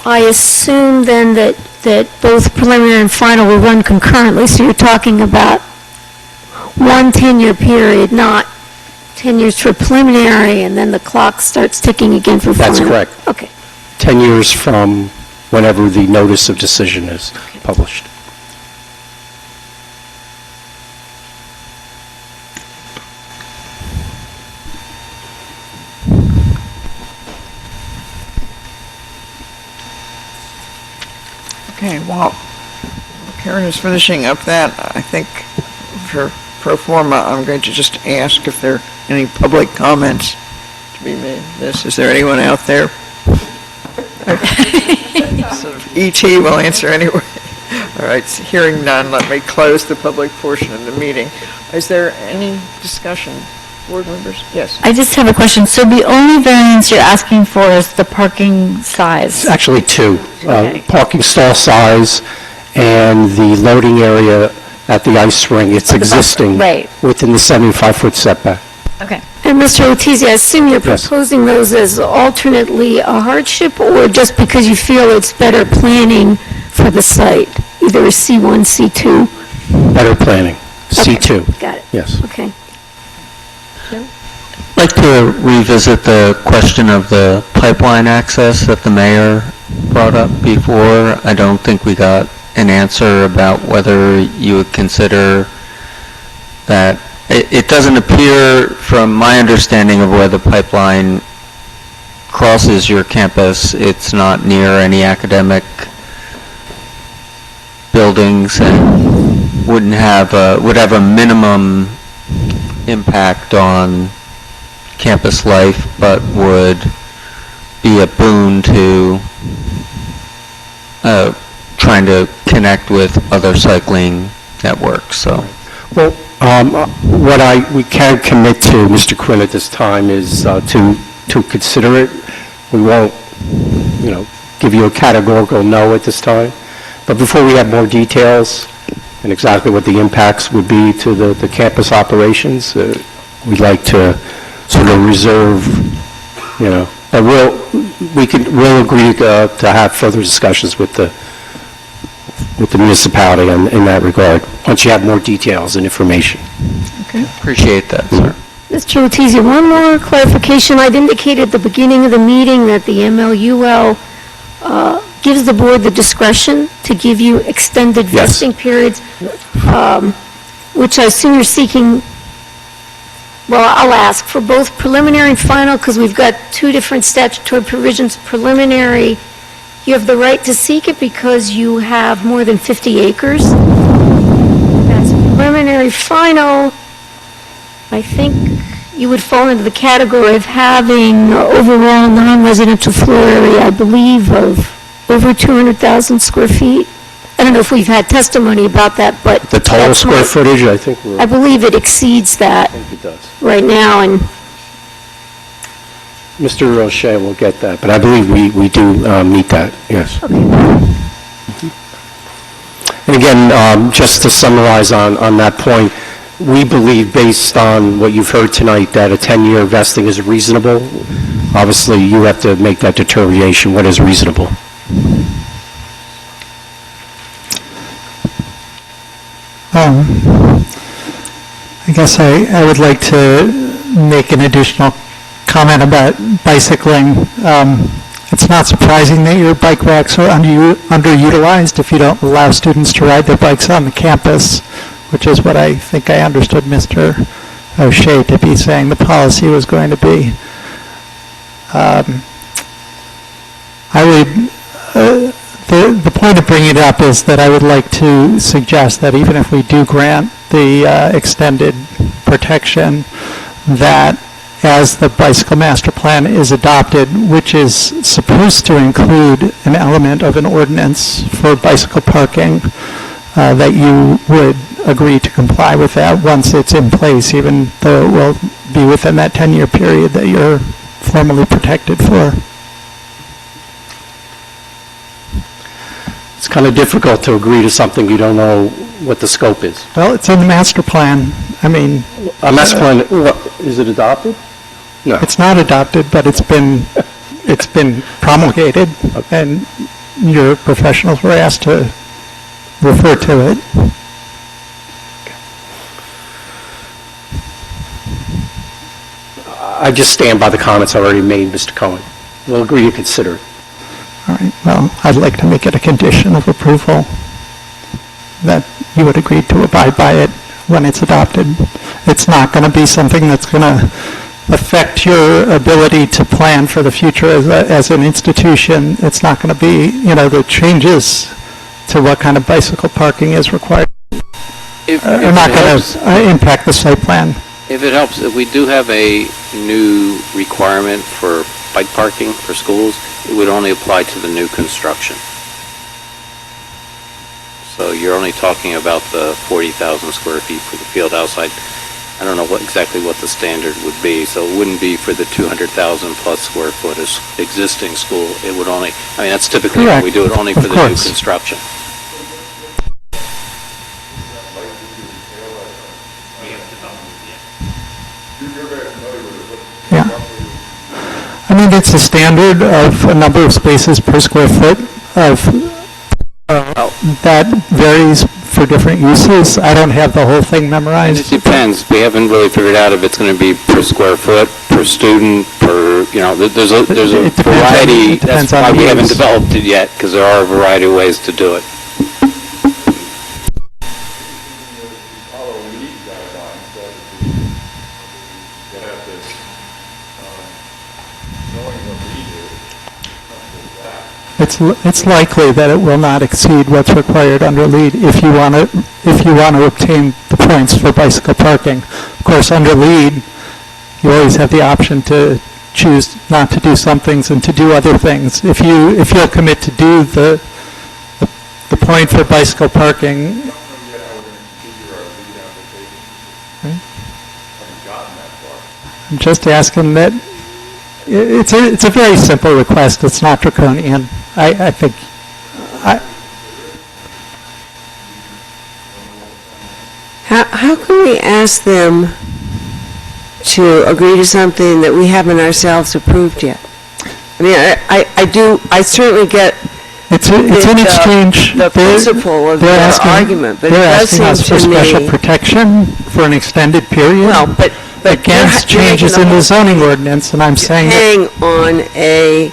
I assume then that both preliminary and final will run concurrently, so you're talking about one 10-year period, not 10 years for preliminary, and then the clock starts ticking again for final? That's correct. Okay. 10 years from whenever the notice of decision is published. Okay, well, Karen is finishing up that. I think for pro forma, I'm going to just ask if there are any public comments to be made. Is there anyone out there? Sort of E.T. will answer anyway. All right, so hearing none, let me close the public portion of the meeting. Is there any discussion? Board members? Yes. I just have a question. So the only variance you're asking for is the parking size? It's actually two. Okay. Parking stall size and the loading area at the ice rink. It's existing Right. within the 75-foot setback. Okay. And Mr. Letizia, I assume you're Yes. proposing those as alternately a hardship, or just because you feel it's better planning for the site, either a C1, C2? Better planning, C2. Got it. Yes. Okay. I'd like to revisit the question of the pipeline access that the mayor brought up before. I don't think we got an answer about whether you would consider that. It doesn't appear, from my understanding of where the pipeline crosses your campus, it's not near any academic buildings and would have a minimum impact on campus life, but would be a boon to trying to connect with other cycling networks, so. Well, what we can commit to, Mr. Quinn, at this time is to consider it. We won't, give you a categorical no at this time. But before we have more details and exactly what the impacts would be to the campus operations, we'd like to sort of reserve, but we'll agree to have further discussions with the municipality in that regard, once you have more details and information. Okay. Appreciate that, sir. Mr. Letizia, one more clarification. I'd indicated at the beginning of the meeting that the MLUL gives the board the discretion to give you extended vesting periods, which I assume you're seeking. Well, I'll ask for both preliminary and final, because we've got two different statutory provisions. Preliminary, you have the right to seek it because you have more than 50 acres. That's preliminary. Final, I think you would fall into the category of having overall non-residential floor area, I believe, of over 200,000 square feet. I don't know if we've had testimony about that, but... The total square footage, I think I believe it exceeds that it does. right now, and Mr. Roche will get that, but I believe we do meet that, yes. And again, just to summarize on that point, we believe, based on what you've heard tonight, that a 10-year vesting is reasonable. Obviously, you have to make that determination, what is reasonable. I guess I would like to make an additional comment about bicycling. It's not surprising that your bike racks are underutilized if you don't allow students to ride their bikes on the campus, which is what I think I understood Mr. O'Shea to be saying the policy was going to be. The point of bringing it up is that I would like to suggest that even if we do grant the extended protection, that as the bicycle master plan is adopted, which is supposed to include an element of an ordinance for bicycle parking, that you would agree to comply with that once it's in place, even though it will be within that 10-year period that you're formally protected for. It's kind of difficult to agree to something you don't know what the scope is. Well, it's in the master plan. I mean... A master plan, is it adopted? No. It's not adopted, but it's been promulgated, and your professionals were asked to refer to it. I just stand by the comments I already made, Mr. Cohen. We'll agree to consider it. All right, well, I'd like to make it a condition of approval that you would agree to abide by it when it's adopted. It's not going to be something that's going to affect your ability to plan for the future as an institution. It's not going to be, the changes to what kind of bicycle parking is required. If Are it not going helps- to impact the site plan. If it helps, if we do have a new requirement for bike parking for schools, it would only apply to the new construction. So you're only talking about the 40,000 square feet for the field outside. I don't know exactly what the standard would be, so it wouldn't be for the 200,000 plus square foot existing school. It would only, I mean, that's typically what we do, it only for the new construction. Yeah. I mean, it's a standard of a number of spaces per square foot of, that varies for different uses. I don't have the whole thing memorized. It depends. We haven't really figured out if it's going to be per square foot, per student, per, you know, there's a variety. That's why we haven't developed it yet, because there are a variety of ways to do it. It's likely that it will not exceed what's required under LEED if you want to obtain the points for bicycle parking. Of course, under LEED, you always have the option to choose not to do some things and to do other things. If you'll commit to do the point for bicycle parking, I'm just asking that, it's a very simple request, it's not draconian. I think, How can we ask them to agree to something that we haven't ourselves approved yet? I mean, I certainly get it's an exchange. the principle of their argument, but it they're does asking us seem for to special me... protection for an extended period. Well, but against you're changes making in the the whole zoning ordinance, and I'm saying that hang on a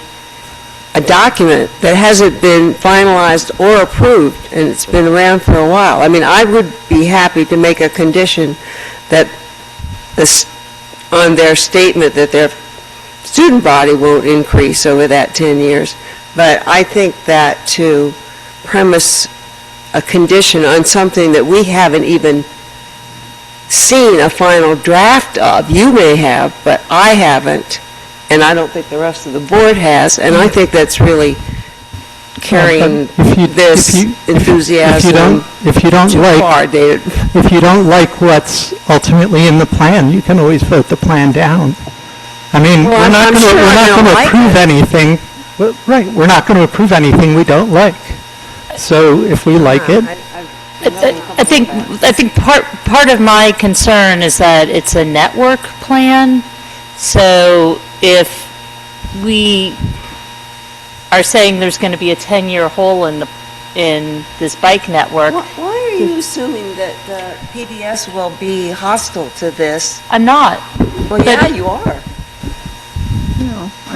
document that hasn't been finalized or approved, and it's been around for a while. I mean, I would be happy to make a condition that on their statement that their student body won't increase over that 10 years, but I think that to premise a condition on something that we haven't even seen a final draft of, you may have, but I haven't, and I don't think the rest of the board has, and I think that's really carrying this enthusiasm if you don't too like, far, David. if you don't like what's ultimately in the plan, you can always vote the plan down. I mean, Well, we're not I'm going sure I don't to like approve it. anything. Right, we're not going to approve anything we don't like. So if we like it, I think part of my concern is that it's a network plan. So if we are saying there's going to be a 10-year hole in this bike network. Why are you assuming that the PBS will be hostile to this? I'm not. Well, yeah, you are.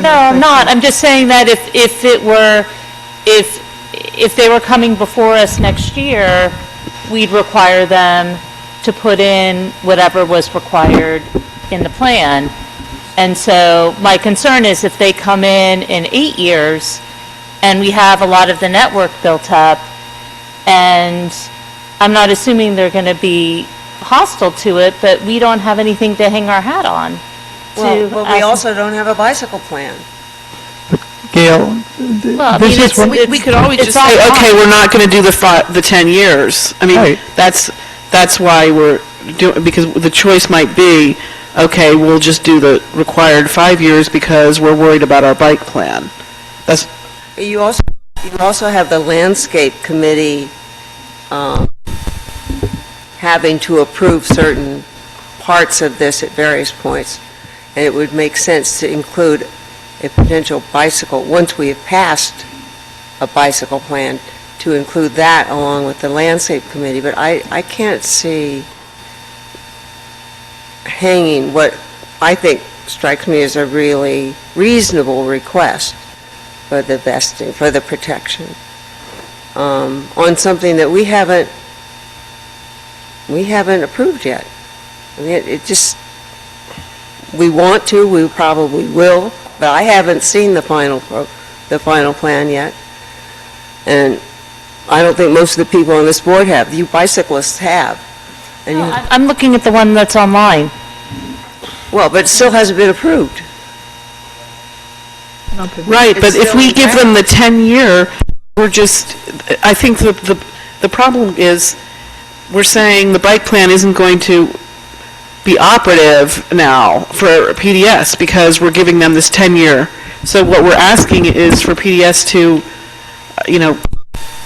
No, I'm not. I'm just saying that if they were coming before us next year, we'd require them to put in whatever was required in the plan. And so my concern is if they come in 8 years and we have a lot of the network built up, and I'm not assuming they're going to be hostile to it, but we don't have anything to hang our hat on. Well, but we also don't have a bicycle plan. Gail, Well, I mean, this is one. We could always it's just all say, fine. okay, we're not going to do the 10 years. I mean, Right. that's why we're doing, because the choice might be, okay, we'll just do the required 5 years because we're worried about our bike plan. That's, You also have the landscape committee having to approve certain parts of this at various points, and it would make sense to include a potential bicycle, once we have passed a bicycle plan, to include that along with the landscape committee, but I can't see hanging what I think strikes me as a really reasonable request for the vesting, for the protection, on something that we haven't approved yet. I mean, it just, we want to, we probably will, but I haven't seen the final plan yet. And I don't think most of the people on this board have. You bicyclists have. And you, I'm looking at the one that's online. well, but it still hasn't been approved. Right, but if we give them the 10-year, we're just, I think the problem is, we're saying the bike plan isn't going to be operative now for PDS because we're giving them this 10-year. So what we're asking is for PDS to,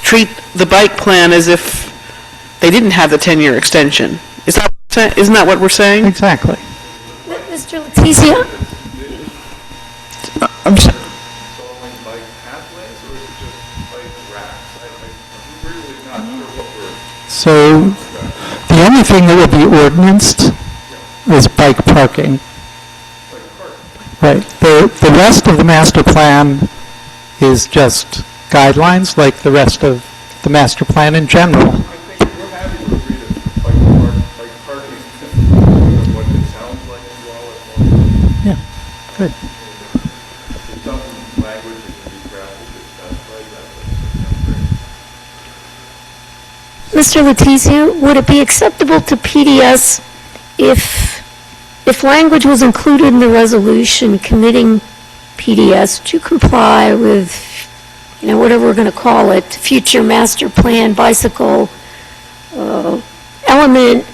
treat the bike plan as if they didn't have the 10-year extension. Isn't that what we're saying? Exactly. Mr. Letizia? I'm sorry. So the only thing that will be ordinanced is bike parking. Right. The rest of the master plan is just guidelines, like the rest of the master plan in general. Yeah, good. Mr. Letizia, would it be acceptable to PDS if language was included in the resolution committing PDS to comply with, whatever we're going to call it, future master plan bicycle element,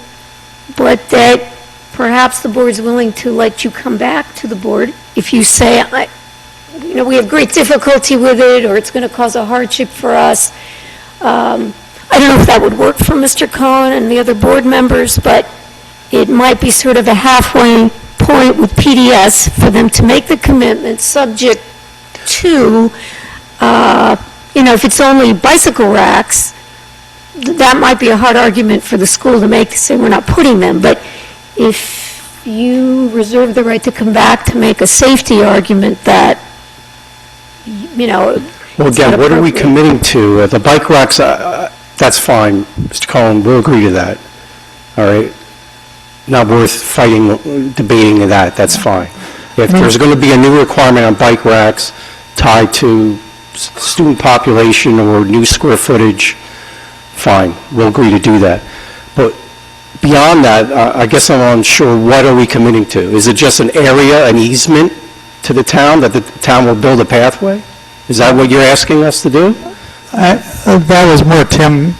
but that perhaps the board's willing to let you come back to the board if you say, we have great difficulty with it, or it's going to cause a hardship for us. I don't know if that would work for Mr. Cohen and the other board members, but it might be sort of a halfway point with PDS for them to make the commitment subject to, if it's only bicycle racks, that might be a hard argument for the school to make, say we're not putting them. But if you reserve the right to come back to make a safety argument that, Well, again, what are we committing to? The bike racks, that's fine, Mr. Cullen, we'll agree to that, all right? Not worth fighting, debating that, that's fine. If there's going to be a new requirement on bike racks tied to student population or new square footage, fine, we'll agree to do that. But beyond that, I guess I'm unsure, what are we committing to? Is it just an area, an easement to the town, that the town will build a pathway? Is that what you're asking us to do? That was more Tim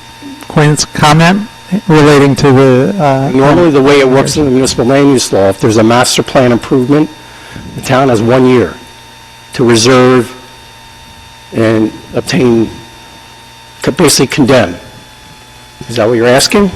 Quinn's comment relating to the... Normally, the way it works in the municipal land use law, if there's a master plan improvement, the town has 1 year to reserve and obtain, basically condemn. Is that what you're asking?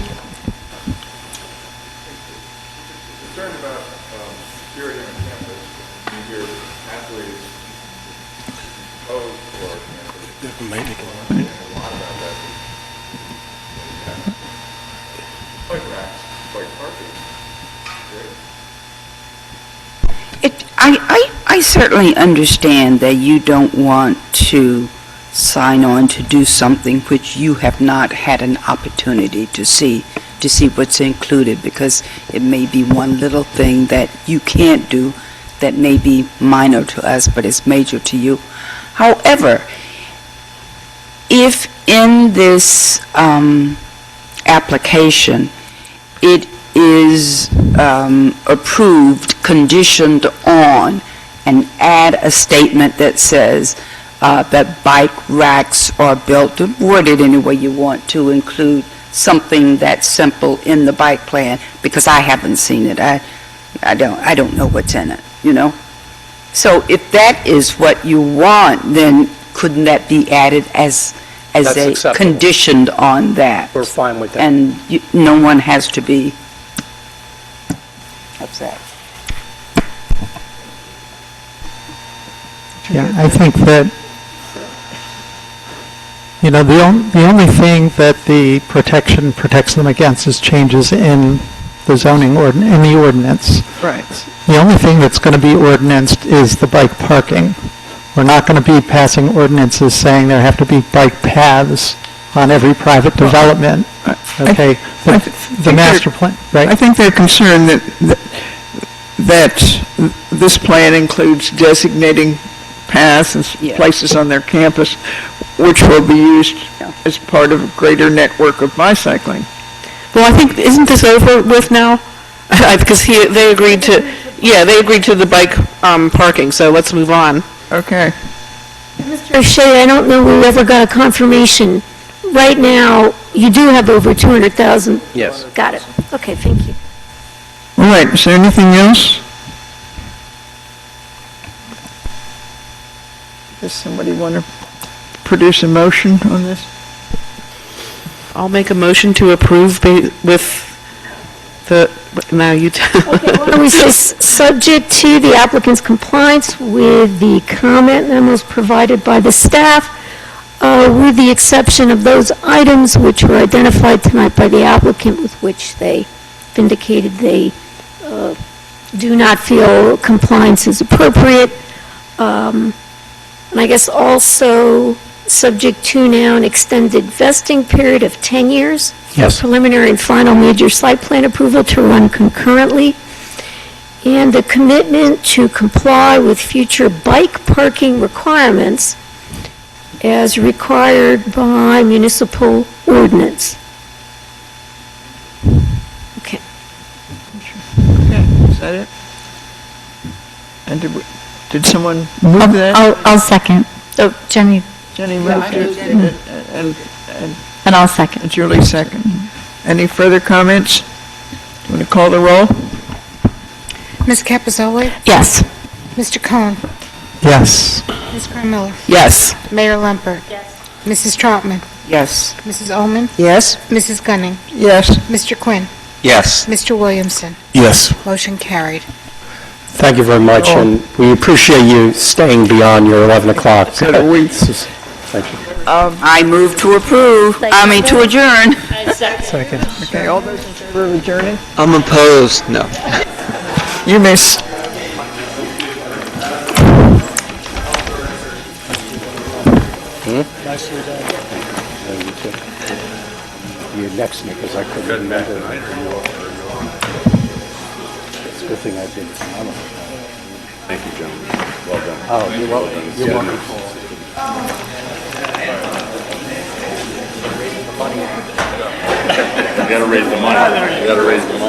I certainly understand that you don't want to sign on to do something which you have not had an opportunity to see what's included, because it may be one little thing that you can't do that may be minor to us, but is major to you. However, if in this application it is approved, conditioned on, and add a statement that says that bike racks are built, word it any way you want to, include something that's simple in the bike plan, because I haven't seen it. I don't know what's in it, So if that is what you want, then couldn't that be added as That's a acceptable. conditioned on that? We're fine with that. And no one has to be upset. Yeah, I think that, the only thing that the protection protects them against is changes in the zoning in the ordinance. Right. The only thing that's going to be ordinanced is the bike parking. We're not going to be passing ordinances saying there have to be bike paths on every private development. Okay, but the master plan, right? I think they're concerned that this plan includes designating paths and Yeah. places on their campus which will be used as part of a greater network of bicycling. Well, I think, isn't this over with now? Because they agreed to, they agreed to the bike parking, so let's move on. Okay. Mr. O'Shea, I don't know we ever got a confirmation. Right now, you do have over 200,000. Yes. Got it. Okay, thank you. All right, is there anything else? Does somebody want to produce a motion on this? I'll make a motion to approve with the, now you, Okay, why don't we say subject to the applicant's compliance with the comment memos provided by the staff, with the exception of those items which were identified tonight by the applicant with which they indicated they do not feel compliance is appropriate. And I guess also subject to now an extended vesting period of 10 years. Yes. Preliminary and final major site plan approval to run concurrently. And the commitment to comply with future bike parking requirements as required by municipal ordinance. Okay. Okay, is that it? And did someone move that? I'll second. Oh, Jenny, Jenny moved it, and I'll second. and Julie second. Any further comments? Want to call the roll? Ms. Capizzoli? Yes. Mr. Cohn? Yes. Ms. Miller? yes. Mayor Lambert? Mrs. Troutman? Yes. Mrs. Ullman? Yes. Mrs. Gunning? Yes. Mr. Quinn? Yes. Mr. Williamson? Yes. Motion carried. Thank you very much, and we appreciate you staying beyond your 11 o'clock. So do we. Thank you. I move to approve, to adjourn. Second. Okay, all those in favor of adjourning? I'm opposed, no. You may Nicely done. You next to me, because I couldn't remember. It's a good thing I did. Thank you, gentlemen. Well done. Oh, you're welcome. You're welcome. You gotta raise the money. You gotta raise the money.